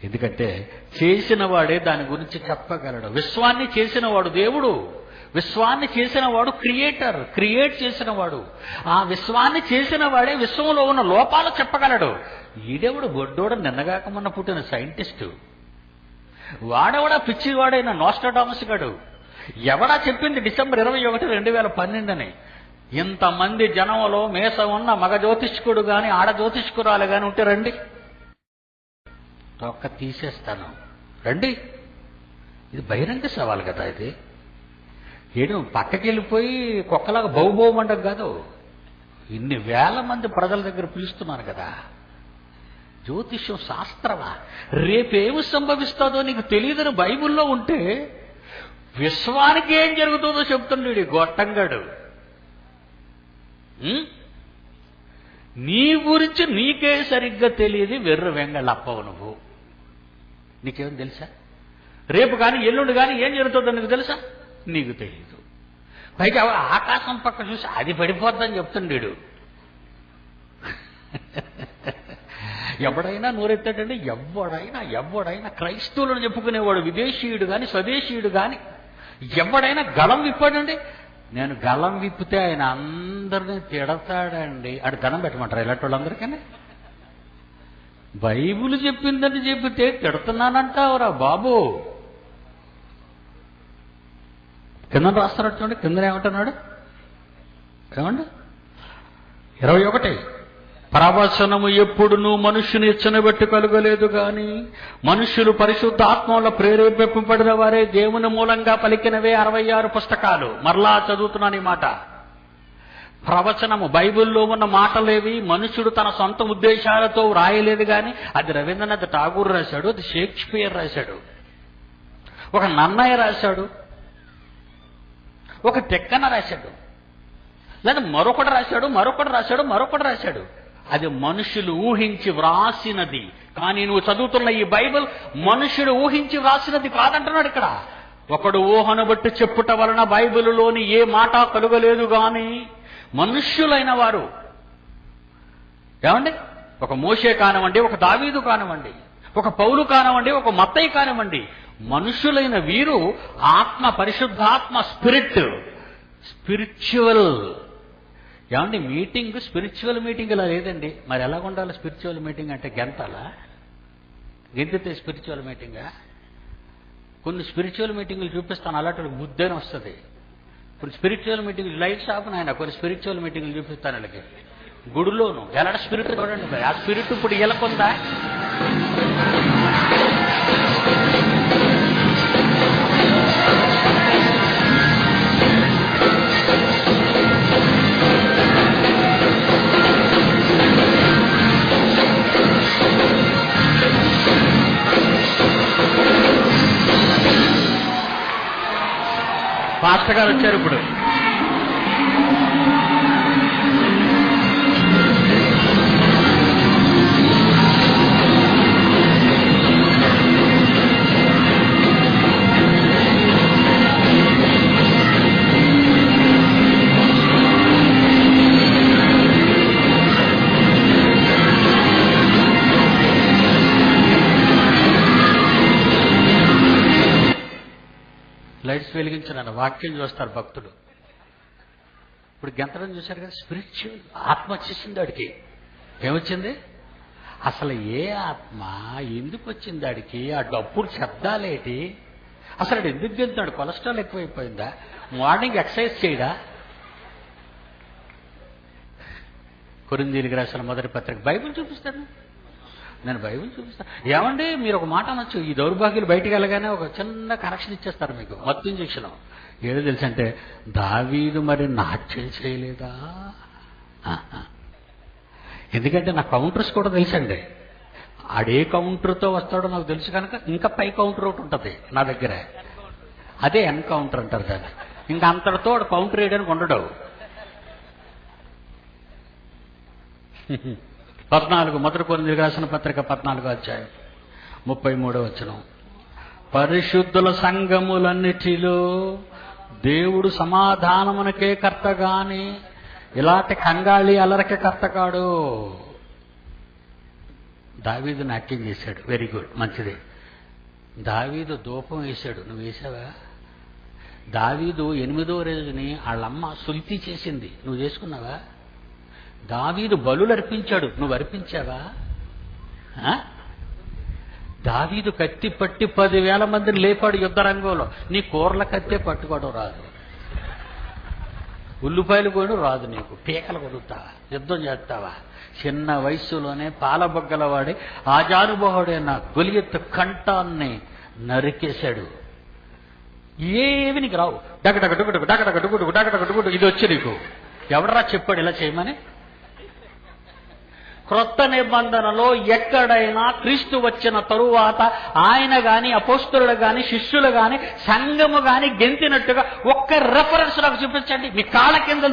ఎందుకంటే చేసిన వాడే దాని గురించి చెప్పగలడు. విశ్వాన్ని చేసిన వాడు దేవుడు, విశ్వాన్ని చేసిన వాడు క్రియేటర్, క్రియేట్ చేసిన వాడు. ఆ విశ్వాన్ని చేసిన వాడే విశ్వంలో ఉన్న లోపాలు చెప్పగలడు. ఈడెవడు బొడ్డోడు నిన్నగాక మొన్న పుట్టిన సైంటిస్టు, వాడెవడా పిచ్చివాడైన నోస్ట్రాడామస్ గాడు, ఎవడా చెప్పింది డిసెంబర్ 21, 2012 అని? ఇంతమంది జనంలో మేస ఉన్న మగ జ్యోతిష్కుడు గాని ఆడ జ్యోతిష్కురాలు గాని ఉంటే రండి, తొక్క తీసేస్తాను రండి. ఇది బహిరంగ సవాల్ కదా. ఇది ఏడు పక్కకెళ్ళిపోయి కుక్కలాగా బౌబోమండం కాదు. ఇన్ని వేల మంది ప్రజల దగ్గర పిలుస్తున్నాను కదా. జ్యోతిష్యం శాస్త్రమా? రేపేమి సంభవిస్తుందో నీకు తెలియదని బైబిల్లో ఉంటే విశ్వానికి ఏం జరుగుతుందో చెప్తున్నాడు గొట్టంగాడు. నీ గురించి నీకే సరిగ్గా తెలియదు, వెర్ర వెంగళప్పవు నువ్వు. నీకేం తెలుసా? రేపు కానీ ఎల్లుండి కానీ ఏం జరుగుతుందో నీకు తెలుసా? నీకు తెలియదు. పైగా ఆకాశం పక్క చూసి అది పడిపోద్దని చెప్తుండేడు. ఎవడైనా నోరెత్తాడండి, ఎవడైనా క్రైస్తవులను చెప్పుకునేవాడు, విదేశీయుడు గాని స్వదేశీయుడు గాని ఎవడైనా గళం విప్పాడండి. నేను గళం విప్పితే ఆయన అందరినీ తిడతాడండి. అటు దండం పెట్టమంటారు ఇలాంటి వాళ్ళందరికీ? బైబిల్ చెప్పిందని చెప్పితే తిడుతున్నానంటావురా బాబు. కింద రాస్తాడు చూడండి, కింద ఏమంటున్నాడు? ఏమండి 21 ప్రవచనము ఎప్పుడునూ మనుష్యుని ఇచ్చనబెట్టి కలుగలేదు గాని మనుష్యులు పరిశుద్ధ ఆత్మలో ప్రేరేపింపబడిన వారే దేవుని మూలంగా పలికినవే 66 పుస్తకాలు. మరలా చదువుతున్నాను ఈ మాట. ప్రవచనము బైబిల్లో ఉన్న మాటలేవి మనుషుడు తన సొంత ఉద్దేశాలతో వ్రాయలేదు గాని అది రవీంద్రనాథ్ ఠాగూర్ రాశాడు, అది షేక్స్పియర్ రాశాడు. ఒక నన్నయ్య రాశాడు, ఒక తెక్కన రాశాడు, లేదా మరొకటి రాశాడు. అది మనుషులు ఊహించి వ్రాసినది. కానీ నువ్వు చదువుతున్న ఈ బైబిల్ మనుషుడు ఊహించి వ్రాసినది కాదంటున్నాడు ఇక్కడ. ఒకడు ఊహను బట్టి చెప్పుట వలన బైబిలులోని ఏ మాట కలుగలేదు గాని మనుష్యులైన వారు, ఏమండి, ఒక మోషే కానివ్వండి, ఒక దావీదు కానివ్వండి, ఒక పౌలు కానివ్వండి, ఒక మత్తయి కానివ్వండి, మనుషులైన వీరు ఆత్మ, పరిశుద్ధాత్మ, స్పిరిచువల్. ఏమండి, మీటింగ్ స్పిరిచువల్ మీటింగ్ ఇలా లేదండి. మరి ఎలా ఉండాలి స్పిరిచువల్ మీటింగ్ అంటే? గెంతితే స్పిరిచువల్ మీటింగా? కొన్ని స్పిరిచువల్ మీటింగ్లు చూపిస్తాను, అలాంటి బుద్ధేనే వస్తుంది. కొన్ని స్పిరిచువల్ మీటింగ్లు లైట్స్ ఆఫ్ నాయన, కొన్ని స్పిరిచువల్ మీటింగ్లు చూపిస్తాను వాళ్ళకి. గుడిలోను ఎలాంటి స్పిరిట్ చూడండి, ఆ స్పిరిట్ ఇప్పుడు వీళ్ళకుందా? పాస్టర్ గారు వచ్చారు ఇప్పుడు. లైట్స్ వెలిగించిన వాక్యం చూస్తారు భక్తుడు. ఇప్పుడు గెంతడం చూశారు కదా, స్పిరిచువల్ ఆత్మ వచ్చేసింది వాడికి. ఏమొచ్చింది? అసలు ఏ ఆత్మ, ఎందుకు వచ్చింది వాడికి? ఆ డబ్బులు శబ్దాలేటి? అసలు వాడు ఎందుకు గెంతున్నాడు? కొలెస్ట్రాల్ ఎక్కువైపోయిందా? మార్నింగ్ ఎక్సర్సైజ్ చేయడా? కొరింథీయులకు రాసిన మొదటి పత్రిక. బైబిల్ చూపిస్తాను నేను, బైబిల్ చూపిస్తాను. ఏమండి, మీరు ఒక మాట అనొచ్చు, ఈ దౌర్భాగ్యులు బయటికి వెళ్ళగానే ఒక చిన్న కనెక్షన్ ఇచ్చేస్తారు మీకు, మత్తు ఇంజెక్షన్. ఏదో తెలుసంటే, దావీదు మరి నాట్యం చేయలేదా? ఎందుకంటే నా కౌంటర్స్ కూడా తెలుసండి. ఆడే కౌంటర్తో వస్తాడో నాకు తెలుసు కనుక ఇంకా పై కౌంటర్ ఒకటి ఉంటుంది నా దగ్గర, అదే ఎన్కౌంటర్ అంటారు దాన్ని. ఇంకా అంతటితో కౌంటర్ వేయడానికి ఉండడు. 14 మొదటి కొరింథీయులకు రాసిన పత్రిక 14వ అధ్యాయం 33వ వచనం. పరిశుద్ధుల సంఘములన్నిటిలో దేవుడు సమాధానమునకే కర్త గాని ఇలాంటి కంగాళి అలరకే కర్త కాడు. దావీదు నాట్యం చేశాడు, వెరీ గుడ్, మంచిది. దావీదు ధూపం వేశాడు, నువ్వు వేసావా? దావీదు 8వ రోజుని వాళ్ళమ్మ సుల్తి చేసింది, నువ్వు చేసుకున్నావా? దావీదు బలులు అర్పించాడు, నువ్వు అర్పించావా? దావీదు కత్తి పట్టి 10,000 మందిని లేపాడు యుద్ధ రంగంలో. నీ కూరల కత్తే పట్టుకోవడం రాదు, ఉల్లిపాయలు కూడా రాదు నీకు, పీకలు కొడుతావా? యుద్ధం చేస్తావా? చిన్న వయస్సులోనే పాలబొగ్గల వాడి ఆజానుభావుడైన గొలియెత్తు కంఠాన్ని నరికేశాడు. ఏవి నీకు రావు, డగడగడుగుడు డగడగడుగుడు డగడగడుగుడు, ఇది వచ్చి నీకు ఎవడరా చెప్పాడు ఇలా చేయమని? క్రొత్త నిబంధనలో ఎక్కడైనా క్రీస్తు వచ్చిన తరువాత ఆయన గాని, అపోస్తలులు గాని, శిష్యులు గాని, సంఘము గాని గెంతినట్టుగా ఒక్క రెఫరెన్స్ నాకు చూపించండి. మీ కాళ్ళ కింద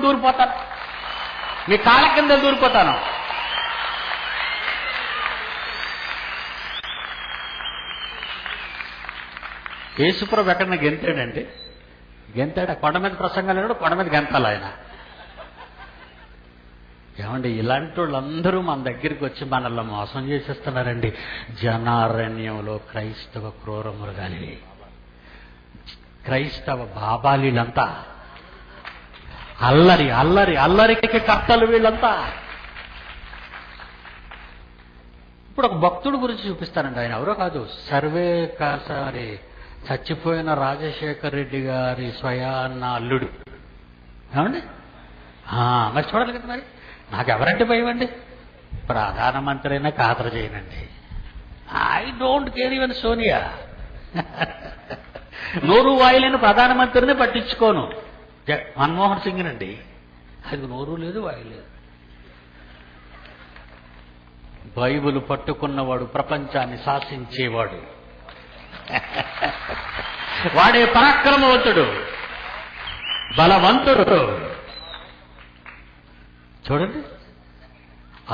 దూరిపోతాను. యేసుప్రభు ఎక్కడన్నా గెంతాడండి? గెంతాడు? కొండ మీద ప్రసంగాలు కొండ మీద గెంతాలి ఆయన. ఏమండి, ఇలాంటి వాళ్ళందరూ మన దగ్గరికి వచ్చి మనల్ని మోసం చేసేస్తున్నారండి. జనారణ్యంలో క్రైస్తవ క్రూరములుగాలి, క్రైస్తవ బాబాలీలంతా అల్లరికి కర్తలు వీళ్ళంతా. ఇప్పుడు ఒక భక్తుడు గురించి చూపిస్తానండి. ఆయన ఎవరో కాదు, చచ్చిపోయిన రాజశేఖర్ రెడ్డి గారి స్వయాన్న అల్లుడు. ఏమండి, మరి చూడాలి కదా. మరి నాకెవరంటే భయం అండి? ప్రధానమంత్రి అయినా ఖాతరు చేయనండి. I don't care even Sonia. నోరు వాయిలేని ప్రధానమంత్రిని పట్టించుకోను. మన్మోహన్ సింగ్ నండి, అది నోరు లేదు వాయి లేదు. బైబిల్ పట్టుకున్నవాడు ప్రపంచాన్ని శాసించేవాడు. వాడే పరాక్రమవంతుడు, బలవంతుడు. చూడండి,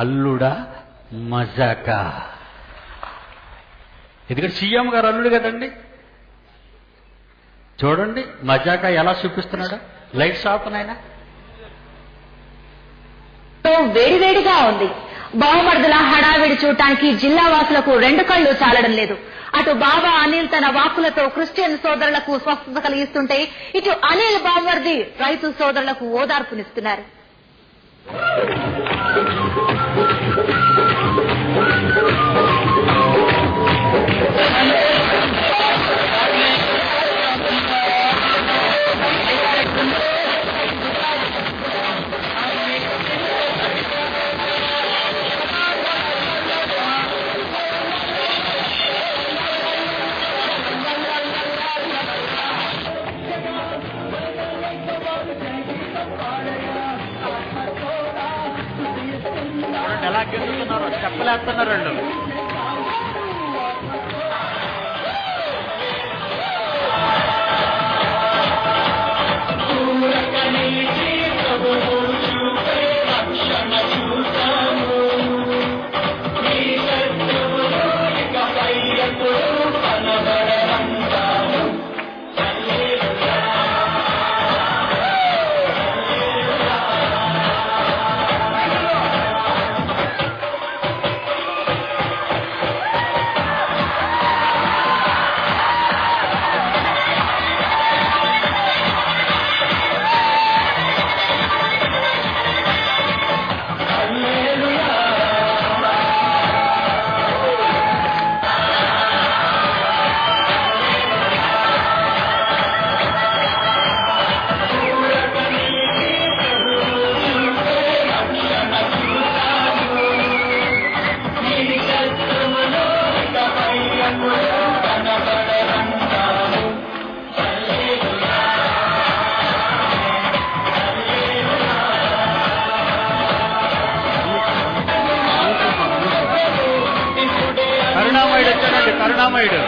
అల్లుడా మజాకా. ఎందుకంటే సీఎం గారు అల్లుడు కదండి. చూడండి మజాకా ఎలా చూపిస్తున్నాడు. లైట్స్ ఆఫ్ నాయనా. వేడివేడిగా ఉంది. బహుమర్దుల హడావిడి చూడటానికి జిల్లా వాసులకు 2 కళ్ళు చాలడం లేదు. అటు బాబా అనిల్ తన వాక్కులతో క్రిస్టియన్ సోదరులకు స్వస్థత కలిగిస్తుంటే, ఇటు అనిల్ బామర్ది రైతు సోదరులకు ఓదార్పునిస్తున్నారు. ఎలా గెలుస్తున్నారు, చెప్పలేస్తున్నారు వాళ్ళు. కరుణామయుడు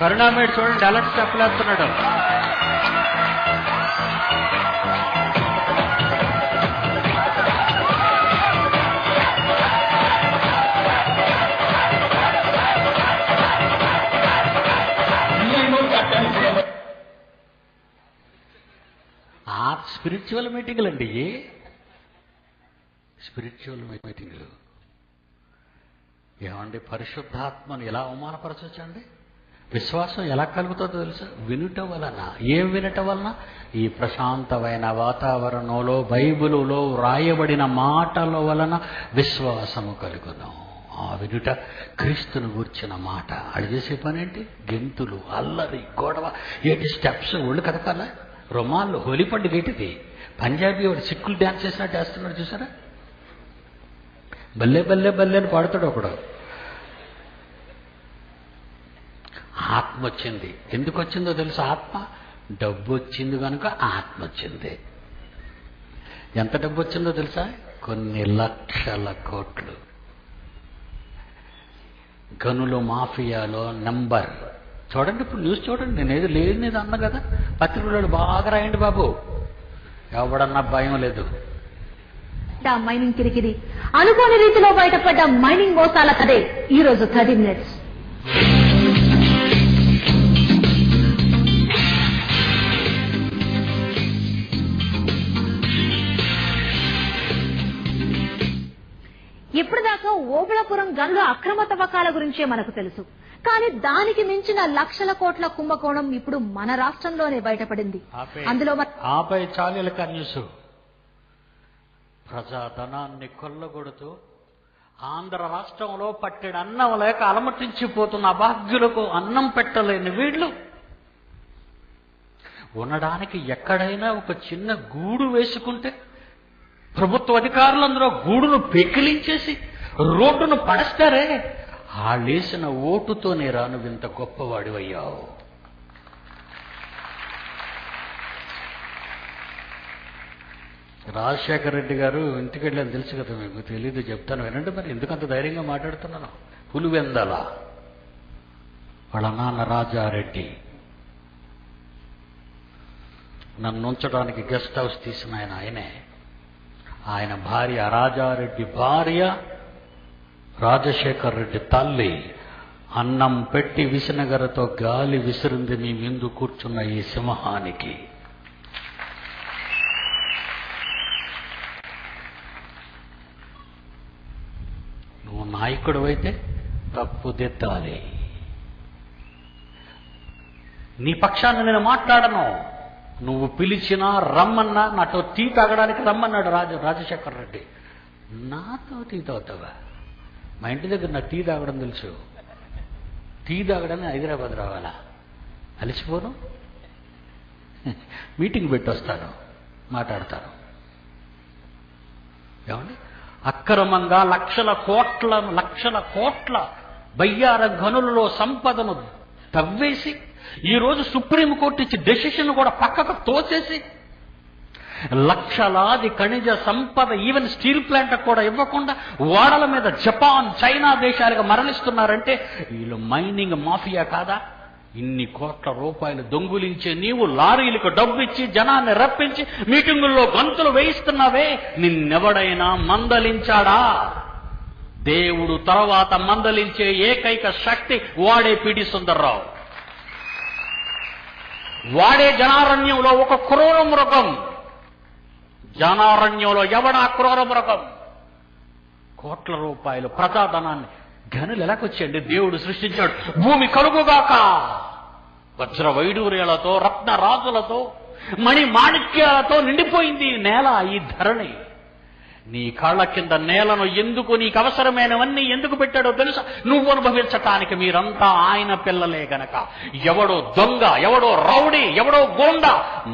కరుణామయుడు చూడండి ఎలా చెప్పలేస్తున్నాడు. ఆ స్పిరిచువల్ మీటింగులు అండి, స్పిరిచువల్ మీటింగులు. ఏమండి, పరిశుద్ధాత్మను ఎలా అవమానపరచొచ్చండి? విశ్వాసం ఎలా కలుగుతుందో తెలుసా? వినుట వలన. ఏం వినటం వలన? ఈ ప్రశాంతమైన వాతావరణంలో బైబిలులో రాయబడిన మాటల వలన విశ్వాసము కలుగును. ఆ వినుట క్రీస్తును గూర్చిన మాట. అది చేసే పని ఏంటి? గెంతులు, అల్లరి, గొడవ, ఏంటి స్టెప్స్, ఒళ్ళు కదపాలా, రుమాళ్ళు. హోలీ పండుగ ఏంటిది? పంజాబీ వాడు సిక్కులు డ్యాన్స్ చేసినట్టు వేస్తున్నాడు చూసారా? బల్లే బల్లే బల్లే అని పాడుతాడు ఒకడు. ఆత్మ వచ్చింది. ఎందుకు వచ్చిందో తెలుసా? ఆత్మ. డబ్బు వచ్చింది కనుక ఆత్మ వచ్చింది. ఎంత డబ్బు వచ్చిందో తెలుసా? కొన్ని లక్షల కోట్లు. గనులు మాఫియాలో నంబర్. చూడండి, ఇప్పుడు న్యూస్ చూడండి. నేనేది లేనిది అన్నా కదా, పత్రికలు బాగా రాయండి బాబు, ఎవడన్నా భయం లేదు. మైనింగ్ కిరికిరి, అనుకోని రీతిలో బయటపడ్డ మైనింగ్ మోసాల కథే ఈరోజు 30 minutes. ఇప్పటిదాకా ఓబుళపురం గనుల అక్రమ తవ్వకాల గురించే మనకు తెలుసు. కానీ దానికి మించిన లక్షల కోట్ల కుంభకోణం ఇప్పుడు మన రాష్ట్రంలోనే బయటపడింది. అందులో ఆపై చాలీల కన్యూసు ప్రజాధనాన్ని కొల్లగొడుతూ ఆంధ్ర రాష్ట్రంలో పట్టిన అన్నం లేక అలమటించిపోతున్న అభాగ్యులకు అన్నం పెట్టలేని వీళ్ళు ఉండడానికి ఎక్కడైనా ఒక చిన్న గూడు వేసుకుంటే ప్రభుత్వ అధికారులందరూ గూడును పెకిలించేసి రోడ్డును పడేస్తారే, వాళ్ళేసిన ఓటుతోనే రాను ఇంత గొప్పవాడివయ్యావు. రాజశేఖర రెడ్డి గారు ఇంటికి వెళ్ళని తెలుసు కదా, మీకు తెలీదు, చెప్తాను వినండి. మరి ఎందుకంత ధైర్యంగా మాట్లాడుతున్నాను? పులివెందల వాళ్ళ నాన్న రాజారెడ్డి నన్ను ఉంచడానికి గెస్ట్ హౌస్ తీసిన ఆయనే. ఆయన భార్య రాజారెడ్డి భార్య రాజశేఖర రెడ్డి తల్లి అన్నం పెట్టి విసనగరతో గాలి విసిరింది మీ ముందు కూర్చున్న ఈ సింహానికి. నువ్వు నాయకుడు అయితే తప్పు దిద్దాలి. నీ పక్షాన్ని నేను మాట్లాడను. నువ్వు పిలిచినా రమ్మన్నా, నాతో టీ తాగడానికి రమ్మన్నాడు రాజశేఖర రెడ్డి. నాతో టీ తాగుతావా? మా ఇంటి దగ్గర నాకు టీ తాగడం తెలుసు. టీ తాగడానికి హైదరాబాద్ రావాలా? అలిసిపోను, మీటింగ్ పెట్టొస్తాను, మాట్లాడతాను. ఏమండి, అక్రమంగా లక్షల కోట్ల బయ్యార గనులలో సంపదను తవ్వేసి ఈరోజు సుప్రీంకోర్టు ఇచ్చి డెసిషన్ కూడా పక్కకు తోసేసి లక్షలాది ఖనిజ సంపద ఈవెన్ స్టీల్ ప్లాంట్ కూడా ఇవ్వకుండా ఓడల మీద జపాన్, చైనా దేశాలకు మరలిస్తున్నారంటే వీళ్ళు మైనింగ్ మాఫియా కాదా? ఇన్ని కోట్ల రూపాయలు దొంగులించే నీవు లారీలకు డబ్బిచ్చి జనాన్ని రప్పించి మీటింగుల్లో గంతులు వేయిస్తున్నావే, నిన్నెవడైనా మందలించాడా? దేవుడు తర్వాత మందలించే ఏకైక శక్తి వాడే పిడి సుందర్రావు. వాడే జనారణ్యంలో ఒక క్రూర మృగం. జనారణ్యంలో ఎవడా క్రూర మృగం? కోట్ల రూపాయలు ప్రజాధనాన్ని గనులు ఎలాగొచ్చాయండి? దేవుడు సృష్టించాడు. భూమి కలుగుగాక వజ్ర వైడూర్యాలతో, రత్నరాజులతో, మణి మాణిక్యాలతో నిండిపోయింది నేల, ఈ ధరణి. నీ కాళ్ల కింద నేలను ఎందుకు, నీకు అవసరమైనవన్నీ ఎందుకు పెట్టాడో తెలుసా? నువ్వు అనుభవించటానికి. మీరంతా ఆయన పిల్లలే గనక. ఎవడో దొంగ, ఎవడో రౌడీ, ఎవడో గోండా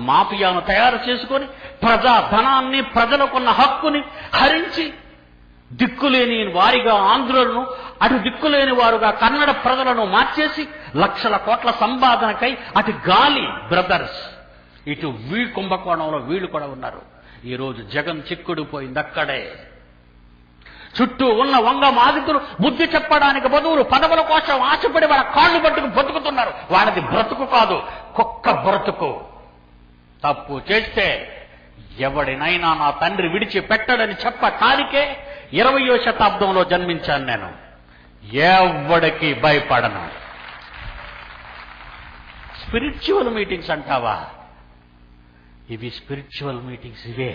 మాఫియాను తయారు చేసుకొని ప్రజా ధనాన్ని, ప్రజలకున్న హక్కుని హరించి దిక్కులేని వారిగా ఆంధ్రులను, అటు దిక్కులేని వారుగా కన్నడ ప్రజలను మార్చేసి లక్షల కోట్ల సంపాదనకై అటు గాలి బ్రదర్స్, ఇటు కుంభకోణంలో వీళ్ళు కూడా ఉన్నారు. ఈరోజు జగన్ చిక్కుడిపోయింది అక్కడే. చుట్టూ ఉన్న వంగ మాదితులు బుద్ధి చెప్పడానికి బదులు పదవుల కోసం ఆశపడి వాళ్ళ కాళ్ళు పట్టుకు బతుకుతున్నారు. వాళ్ళది బ్రతుకు కాదు, కుక్క బ్రతుకు. తప్పు చేస్తే ఎవడినైనా నా తండ్రి విడిచి పెట్టడని చెప్పటానికే 20వ శతాబ్దంలో జన్మించాను నేను. ఎవడికి భయపడను. స్పిరిచువల్ మీటింగ్స్ అంటావా? ఇవి స్పిరిచువల్ మీటింగ్స్. ఇవే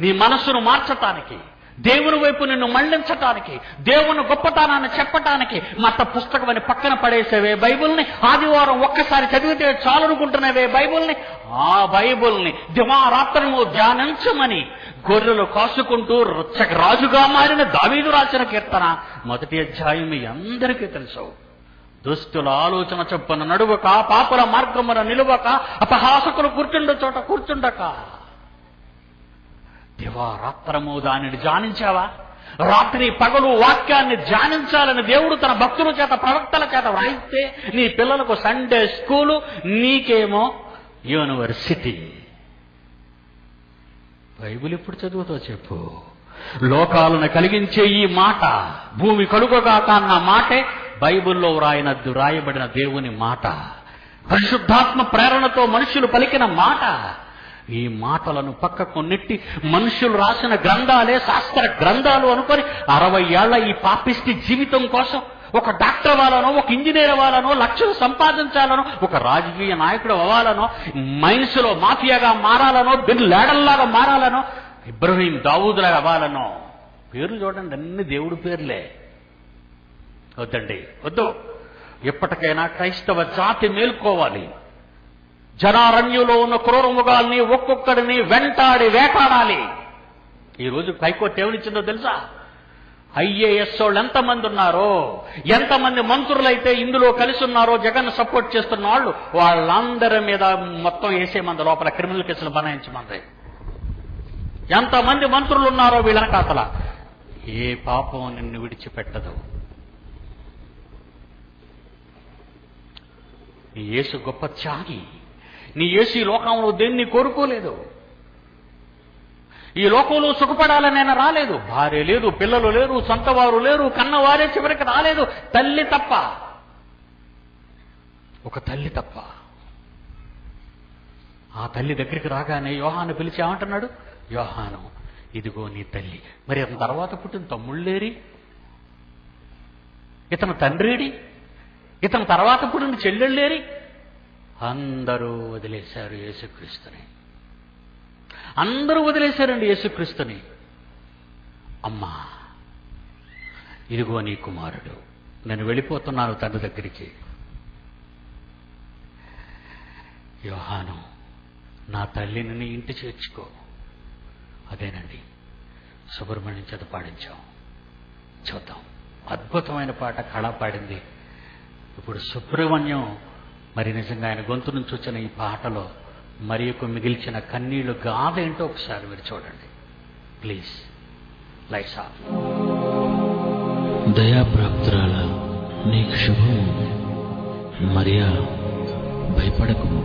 నీ మనస్సును మార్చటానికి, దేవుని వైపు నిన్ను మళ్లించటానికి, దేవుని గొప్పతనాన్ని చెప్పటానికి మత పుస్తకం అని పక్కన పడేసేవే బైబుల్ని. ఆదివారం ఒక్కసారి చదివితే చాలనుకుంటున్నవే బైబుల్ని. ఆ బైబుల్ని దివారాత్రము ధ్యానించమని గొర్రెలు కాసుకుంటూ రాజుగా మారిన దావీదు రాసిన కీర్తన 1వ అధ్యాయం మీ అందరికీ తెలుసు. దుస్తుల ఆలోచన చొప్పున నడువక, పాపుల మార్గమున నిలువక, అపహాసకులు కూర్చుండే చోట కూర్చుండక. దివారాత్రము దానిని ధ్యానించావా? రాత్రి పగలు వాక్యాన్ని ధ్యానించాలని దేవుడు తన భక్తుల చేత, ప్రవక్తల చేత వ్రాయిస్తే నీ పిల్లలకు సండే స్కూలు, నీకేమో యూనివర్సిటీ. బైబిల్ ఎప్పుడు చదువుతో చెప్పు. లోకాలను కలిగించే ఈ మాట, భూమి కలుగగాక అన్న మాటే బైబిల్లో రాయబడిన దేవుని మాట. పరిశుద్ధాత్మ ప్రేరణతో మనుషులు పలికిన మాట. ఈ మాటలను పక్కకు నెట్టి మనుషులు రాసిన గ్రంథాలే శాస్త్ర గ్రంథాలు అనుకొని 60 ఏళ్ల ఈ పాపిష్టి జీవితం కోసం ఒక డాక్టర్ అవ్వాలనో, ఒక ఇంజనీర్ అవ్వాలనో, లక్షలు సంపాదించాలనో, ఒక రాజకీయ నాయకుడు అవ్వాలనో, మైన్స్ లో మాఫియాగా మారాలనో, బిన్ లాడన్లాగా మారాలనో, ఇబ్రహీం దావూద్లాగా అవ్వాలనో. పేరు చూడండి, అన్ని దేవుడి పేర్లే. వద్దండి, వద్దు. ఎప్పటికైనా క్రైస్తవ జాతి మేల్కోవాలి. జనారణ్యంలో ఉన్న క్రూర మృగాల్ని ఒక్కొక్కడిని వెంటాడి వేటాడాలి. ఈరోజు హైకోర్టు ఏమనిచ్చిందో తెలుసా? ఐఏఎస్ వాళ్ళు ఎంతమంది ఉన్నారో, ఎంతమంది మంత్రులైతే ఇందులో కలిసి ఉన్నారో, జగన్ సపోర్ట్ చేస్తున్న వాళ్ళు, వాళ్ళందరి మీద మొత్తం వేసేమంది, లోపల క్రిమినల్ కేసులు బనాయించమంది. ఎంతమంది మంత్రులు ఉన్నారో వీళ్ళ కాతల ఏ పాపం నిన్ను విడిచిపెట్టదు. నీ యేసు గొప్ప త్యాగి. నీ యేసు ఈ లోకంలో దేన్ని కోరుకోలేదు. ఈ లోకంలో సుఖపడాలని ఆయన రాలేదు. భార్య లేదు, పిల్లలు లేరు, సొంతవారు లేరు, కన్నవారే చివరికి రాలేదు. తల్లి తప్ప, ఒక తల్లి తప్ప. ఆ తల్లి దగ్గరికి రాగానే యోహాను పిలిచి ఏమంటున్నాడు? యోహాను, ఇదిగో నీ తల్లి. మరి అతని తర్వాత పుట్టిన తమ్ముళ్ళేరి? ఇతను తండ్రిడి? ఇతని తర్వాత పుట్టిన చెల్లెళ్ళేరి? అందరూ వదిలేశారు యేసుక్రీస్తుని. అందరూ వదిలేశారండి యేసుక్రీస్తుని. అమ్మా, ఇదిగో నీ కుమారుడు, నేను వెళ్ళిపోతున్నాను తండ్రి దగ్గరికి. యోహాను, నా తల్లిని నీ ఇంటి చేర్చుకో. అదేనండి సుబ్రహ్మణ్యం చేత పాడించాం. చూద్దాం, అద్భుతమైన పాట కళ పాడింది. ఇప్పుడు సుబ్రహ్మణ్యం మరి నిజంగా ఆయన గొంతు నుంచి వచ్చిన ఈ పాటలో మరి యొక్క మిగిల్చిన కన్నీళ్లు గాథ ఏంటో ఒకసారి మీరు చూడండి ప్లీజ్. Lights off. దయాప్రాప్తురాల నీకు శుభము, మరియా భయపడకుము.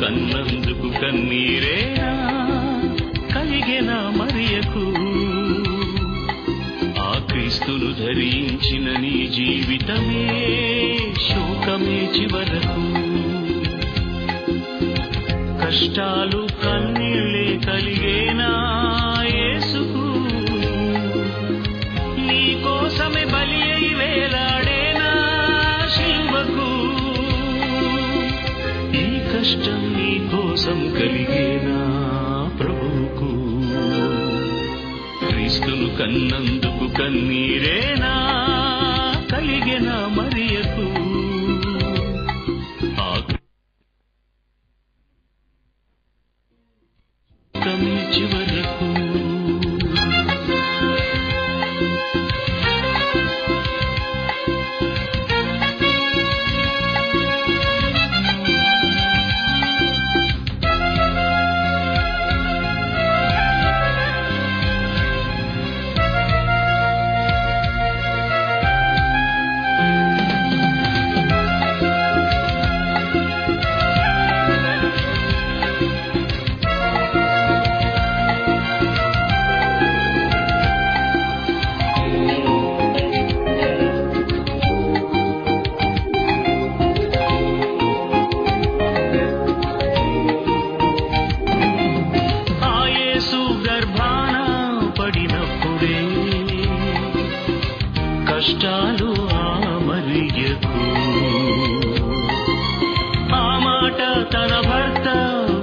కన్నందుకు కన్నీరేనా కలిగెన మరియకు? ఆ క్రీస్తును ధరించిన నీ జీవితమే శోకమే చివరకు. కష్టాలు కన్నీళ్ళే కలిగేనా యేసుకు? నీ కోసమే బలి అయి వేలాడేనా శిలువకు? ఈ కష్టం నీ కోసం కలిగేనా ప్రభువుకు? క్రీస్తును కన్నందుకు కన్నీరేనా కలిగెన మరియకు? ఆ చివరకు కష్టాలు ఆ మరియకు. ఆ మాట తన భర్త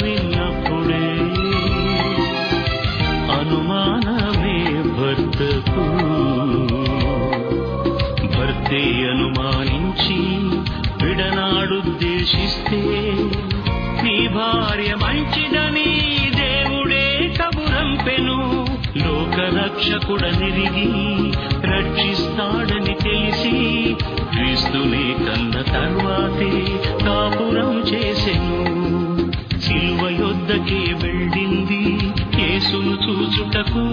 విన్నప్పుడే అనుమానమే భర్తకు. భర్తే అనుమానించి విడనాడుద్దేశిస్తే నీ భార్య మంచిదని దేవుడే కబురంపెను. లోకరక్షకుడనిరిగి రక్షిస్తాడని తెలిసి క్రీస్తుని కన్న తర్వాతే కాపురం చేసెను. సిలువ యొద్దకే వెళ్ళింది యేసును చూచుటకు.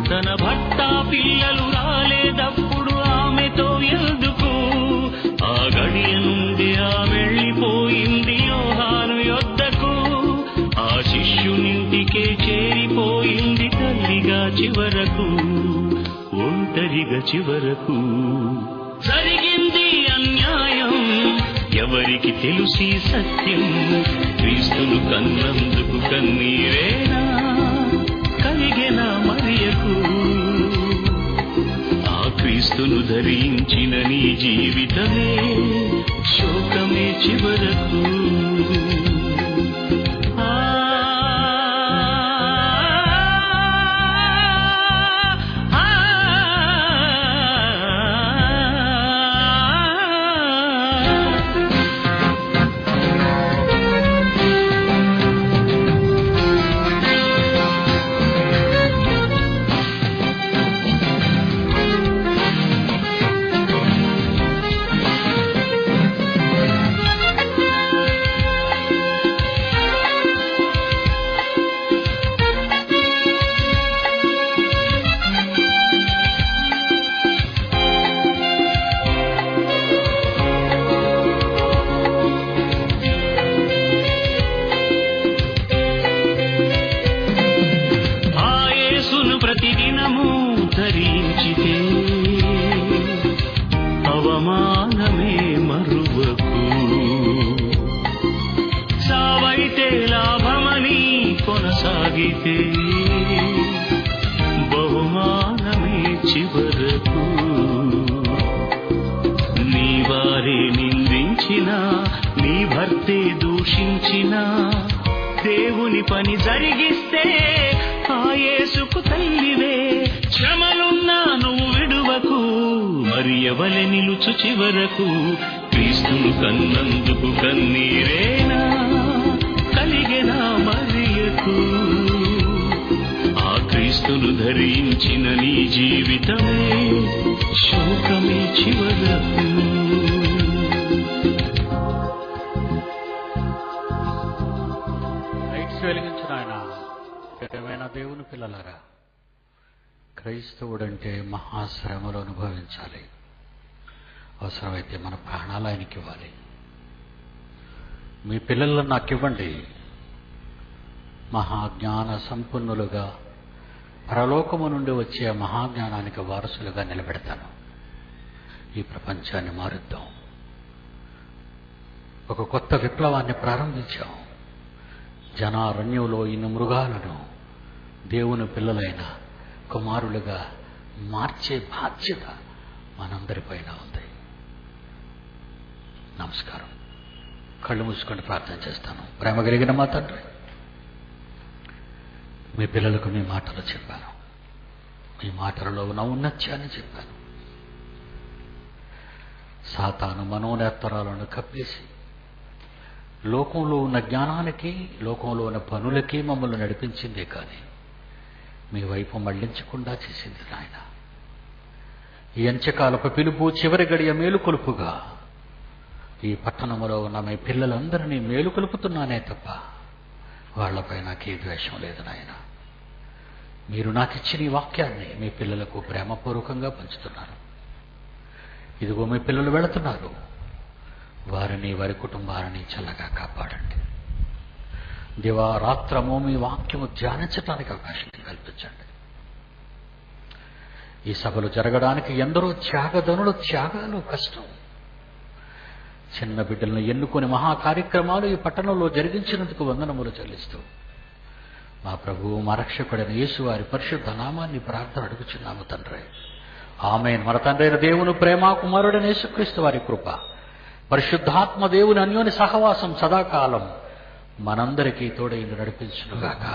తన భర్త పిల్లలు రాలేదప్పుడు ఆమెతో ఎందుకు? ఆ గడియ నుండి ఆ వెళ్ళిపోయింది యోహాను యొద్దకు. ఆ శిష్యునింటికే చేరిపోయింది తల్లిగా చివరకు, ఒంటరిగా చివరకు. జరిగింది అన్యాయం, ఎవరు ఎవరికి తెలుసి సత్యం? క్రీస్తును కన్నందుకు కన్నీరేనా కలిగెన మరియకు? ఆ క్రీస్తును ధరించిన నీ జీవితమే శోకమే చివరకు. ప్రతిదినము ధరించితే అవమానమే మరువకు. సావైతే లాభమని కొనసాగితే బహుమానమే చివరకు. నీ వారే నిందించినా, నీ భర్తే దూషించినా, దేవుని పని జరిగిస్తే ఆ యేసుకు తల్లివే. శ్రమలున్నా నువ్వు విడువకు, మరి ఎవలె నిలుచు చివరకు. క్రీస్తును కన్నందుకు కన్నీరేనా కలిగెన మరియకు? ఆ క్రీస్తును ధరించిన నీ జీవితమే శోకమే చివరకు. వెలిగించిన ఆయన ప్రియమైన దేవుని పిల్లలారా, క్రైస్తవుడంటే మహాశ్రమలు అనుభవించాలి. అవసరమైతే మన ప్రాణాలు ఆయనకి ఇవ్వాలి. మీ పిల్లలను నాకు ఇవ్వండి, మహాజ్ఞాన సంపన్నులుగా పరలోకము నుండి వచ్చే మహాజ్ఞానానికి వారసులుగా నిలబెడతాను. ఈ ప్రపంచాన్ని మారుద్దాం. ఒక కొత్త విప్లవాన్ని ప్రారంభించాం. జనారణ్యంలో ఇన్ని మృగాలను దేవుని పిల్లలైన కుమారులుగా మార్చే బాధ్యత మనందరిపైన ఉంది. నమస్కారం. కళ్ళు మూసుకొని ప్రార్థన చేస్తాను. ప్రేమ కలిగిన మా తండ్రి, మీ పిల్లలకు మీ మాటలు చెప్పాను. మీ మాటలలో ఉన్న ఔన్నత్యాన్ని చెప్పాను. సాతాను మనోనేత్తరాలను కప్పేసి లోకంలో ఉన్న జ్ఞానానికి, లోకంలో ఉన్న పనులకి మమ్మల్ని నడిపించిందే కానీ మీ వైపు మళ్లించకుండా చేసింది నాయన. ఈ అంత్యకాలపు పిలుపు చివరి గడియ మేలుకొలుపుగా ఈ పట్టణంలో ఉన్న మీ పిల్లలందరినీ మేలుకొలుపుతున్నానే తప్ప వాళ్లపై నాకే ద్వేషం లేదు నాయన. మీరు నాకిచ్చిన ఈ వాక్యాన్ని మీ పిల్లలకు ప్రేమపూర్వకంగా పంచుతున్నారు. ఇదిగో మీ పిల్లలు వెళుతున్నారు. వారిని, వారి కుటుంబాలని చల్లగా కాపాడండి. దివారాత్రము మీ వాక్యము ధ్యానించడానికి అవకాశం కల్పించండి. ఈ సభలు జరగడానికి ఎందరో త్యాగధనులు, త్యాగాలు కష్టం. చిన్న బిడ్డలను ఎన్నుకొని మహా కార్యక్రమాలు ఈ పట్టణంలో జరిగించినందుకు వందనములు చెల్లిస్తూ మా ప్రభువు, మా రక్షకుడైన యేసు వారి పరిశుద్ధ నామాన్ని ప్రార్థన అడుగుచున్నాము తండ్రి. ఆమేన్. మన తండ్రైన దేవుని ప్రేమ, కుమారుడైన యేసుక్రీస్తు వారి కృప, పరిశుద్ధాత్మ దేవుని అన్యోన్య సహవాసం సదాకాలం మనందరికీ తోడై నడిపించునుగాక.